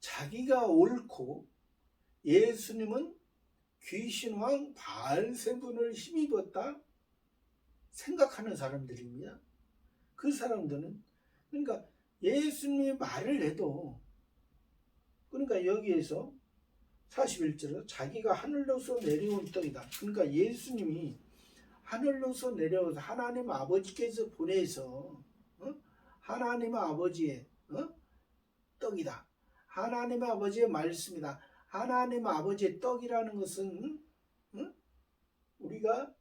A: 자기가 옳고 예수님은 귀신왕 바알세분을 힘입었다 생각하는 사람들입니다. 그 사람들은 그러니까 예수님이 말을 해도, 그러니까 여기에서 41절에 자기가 하늘로서 내려온 떡이다. 그러니까 예수님이 하늘로서 내려오서 하나님 아버지께서 보내서 하나님 아버지의 떡이다. 하나님 아버지의 말씀이다. 하나님 아버지의 떡이라는 것은 우리가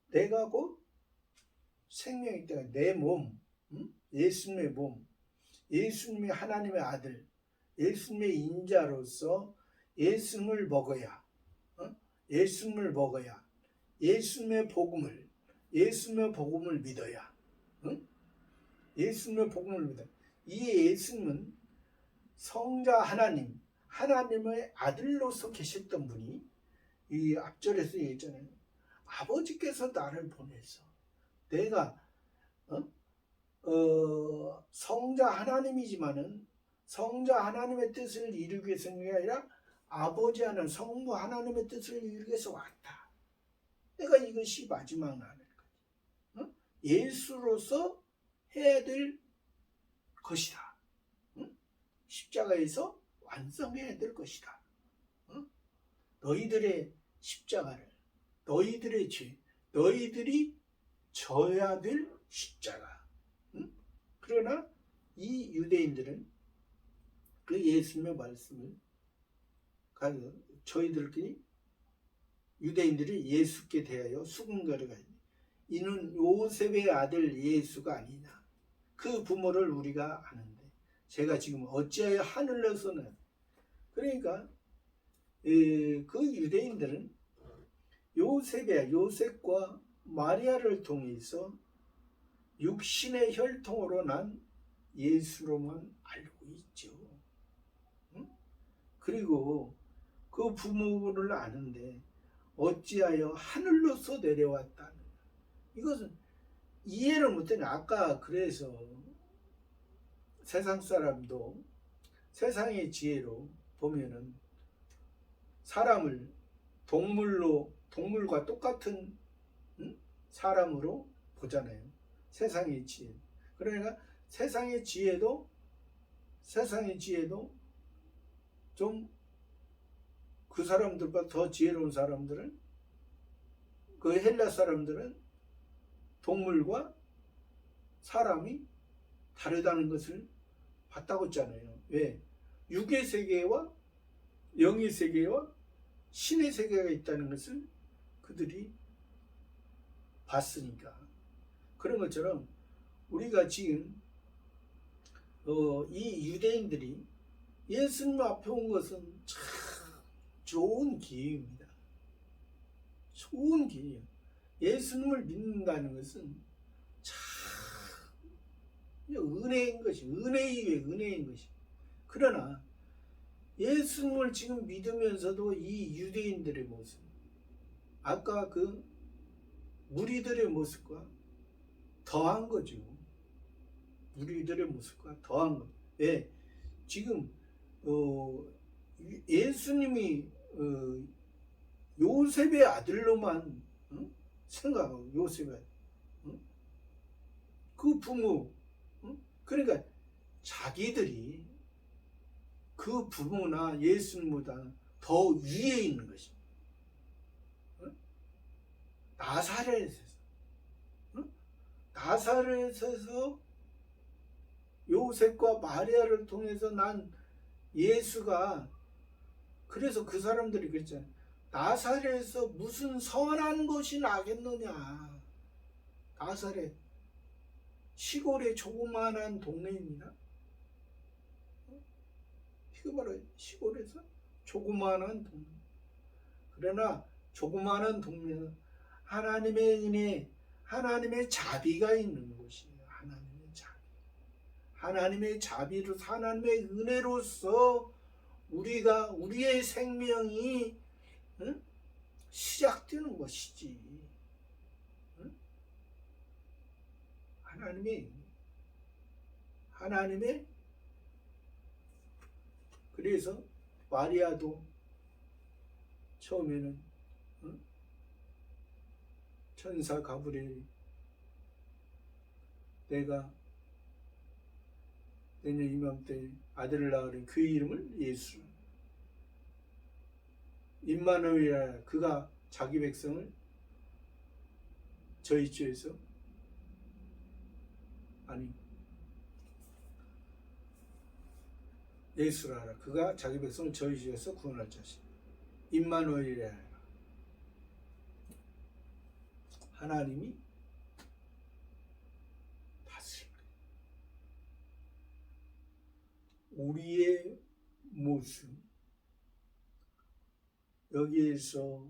A: 내가 곧 생명이 있다. 내 몸, 예수님의 몸, 예수님이 하나님의 아들, 예수님의 인자로서 예수님을 먹어야 예수님의 복음을 믿어야, 예수님의 복음을 믿어야. 이 예수님은 성자 하나님의 아들로서 계셨던 분이 이 앞절에서 얘기했잖아요. 아버지께서 나를 보내서 내가 성자 하나님이지만은 성자 하나님의 뜻을 이루기 위해서 게 아니라 아버지 하나님 성부 하나님의 뜻을 이루기 위해서 왔다. 내가 이것이 마지막 날일 거지. 예수로서 해야 될 것이다. 십자가에서 완성해야 될 것이다. 너희들의 십자가를, 너희들의 죄, 너희들이 져야 될 십자가. 그러나 이 유대인들은 그 예수님의 말씀을 저희들끼리 유대인들이 예수께 대하여 수군거리가 있네. 이는 요셉의 아들 예수가 아니냐. 그 부모를 우리가 아는데 제가 지금 어찌하여 하늘로서는, 그러니까 그 유대인들은 요셉과 마리아를 통해서 육신의 혈통으로 난 예수로만 알고 있죠. 그리고 그 부모를 아는데 어찌하여 하늘로서 내려왔다는, 이것은 이해를 못하네. 아까 그래서 세상 사람도 세상의 지혜로 보면은 사람을 동물과 똑같은 사람으로 보잖아요. 세상의 지혜. 그러니까 세상의 지혜도 좀 그 사람들보다 더 지혜로운 사람들은, 그 헬라 사람들은 동물과 사람이 다르다는 것을 봤다고 했잖아요. 왜? 육의 세계와 영의 세계와 신의 세계가 있다는 것을 그들이 봤으니까. 그런 것처럼 우리가 지금 이 유대인들이 예수님 앞에 온 것은 참 좋은 기회입니다. 좋은 기회예요. 예수님을 믿는다는 것은 참 은혜인 것이, 은혜인 것이. 그러나 예수님을 지금 믿으면서도 이 유대인들의 모습, 아까 그 무리들의 모습과 더한 거죠. 무리들의 모습과 더한 것. 왜? 지금 예수님이 요셉의 아들로만 생각하고, 요셉의 그 부모, 그러니까 자기들이 그 부모나 예수님보다 더 위에 있는 것입니다. 나사렛에서 요셉과 마리아를 통해서 난 예수가, 그래서 그 사람들이 그랬잖아요. 나사렛에서 무슨 선한 것이 나겠느냐. 나사렛 시골의 조그마한 동네입니다. 이거 바로 시골에서 조그마한 동네. 그러나 조그마한 동네는 하나님의 은혜, 하나님의 자비가 있는 곳이에요. 하나님의 자비. 하나님의 자비로, 하나님의 은혜로서 우리의 생명이 시작되는 것이지. 하나님의 그래서 마리아도 처음에는 천사 가브리엘이 내가 내년 이맘때 아들을 낳으리 그 이름을 예수, 임마누엘이라, 그가 자기 백성을 저희 주에서, 아니 예수라 하라, 그가 자기 백성을 저희 주에서 구원할 자신, 임마누엘이라, 하나님이 다스립니다. 우리의 모습, 여기에서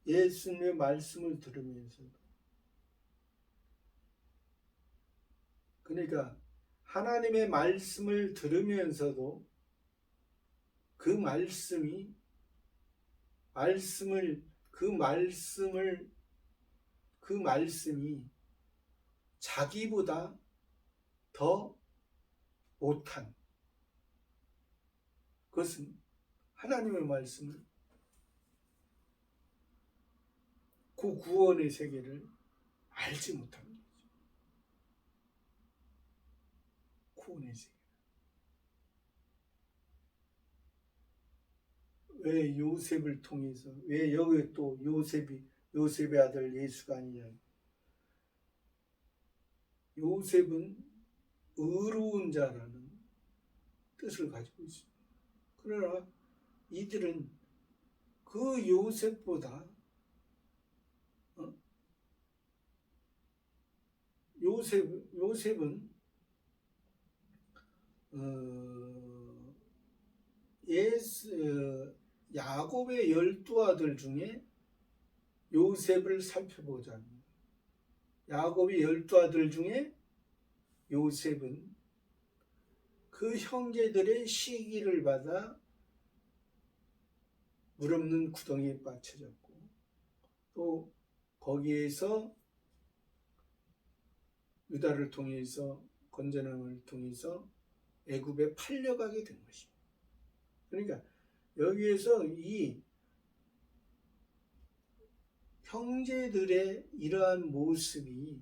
A: 예수님의 말씀을 들으면서, 그러니까 하나님의 말씀을 들으면서도 그 말씀이 자기보다 더 못한, 그것은 하나님의 말씀을, 그 구원의 세계를 알지 못한 거죠. 구원의 세계. 왜 요셉을 통해서, 왜 여기 또 요셉의 아들 예수가 아니냐. 요셉은 의로운 자라는 뜻을 가지고 있습니다. 그러나 이들은 그 요셉보다 요셉은 야곱의 12아들 중에 요셉을 살펴보자. 야곱의 12아들 중에 요셉은 그 형제들의 시기를 받아 물 없는 구덩이에 빠쳐졌고, 또 거기에서 유다를 통해서, 건전함을 통해서 애굽에 팔려가게 된 것입니다. 그러니까 여기에서 이 형제들의 이러한 모습이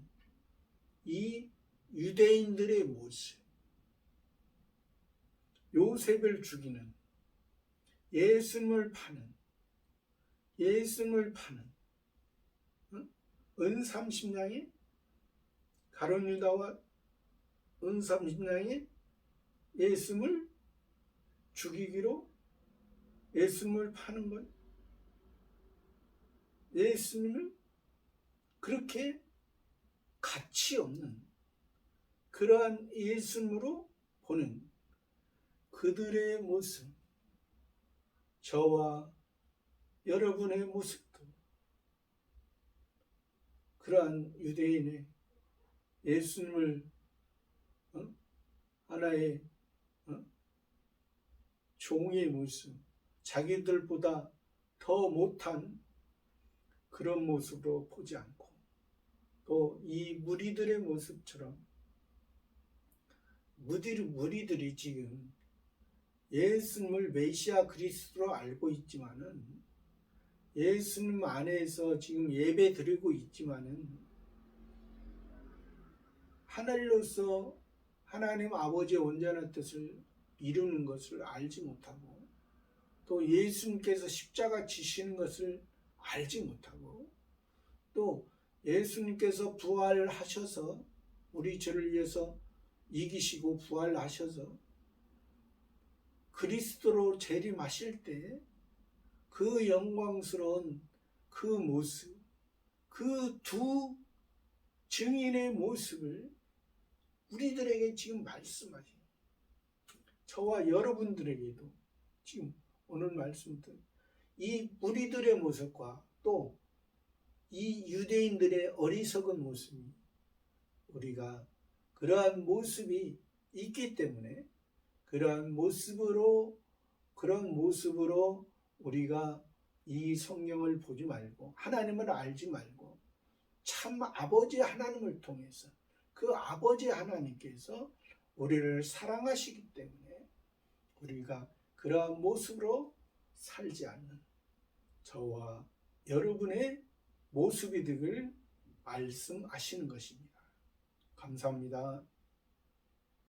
A: 이 유대인들의 모습, 요셉을 죽이는, 예수님을 파는 은30냥의 가룟 유다와 은30냥의 예수님을 죽이기로 예수님을 파는 것, 예수님을 그렇게 가치 없는 그러한 예수님으로 보는 그들의 모습, 저와 여러분의 모습도 그러한 유대인의 예수님을 하나의 종의 모습, 자기들보다 더 못한 그런 모습으로 보지 않고, 또 이 무리들의 모습처럼 무리들이 지금 예수님을 메시아 그리스도로 알고 있지만은, 예수님 안에서 지금 예배 드리고 있지만은, 하늘로서 하나님 아버지의 온전한 뜻을 이루는 것을 알지 못하고, 또 예수님께서 십자가 지시는 것을 알지 못하고, 또 예수님께서 부활하셔서 우리 죄를 위해서 이기시고 부활하셔서 그리스도로 재림하실 때 그 영광스러운 그 모습, 그 두 증인의 모습을 우리들에게 지금 말씀하시는, 저와 여러분들에게도 지금 오늘 말씀들, 이 무리들의 모습과 또 이 유대인들의 어리석은 모습이, 우리가 그러한 모습이 있기 때문에 그런 모습으로 우리가 이 성경을 보지 말고, 하나님을 알지 말고, 참 아버지 하나님을 통해서, 그 아버지 하나님께서 우리를 사랑하시기 때문에 우리가 그러한 모습으로 살지 않는 저와 여러분의 모습이 되길 말씀하시는 것입니다. 감사합니다.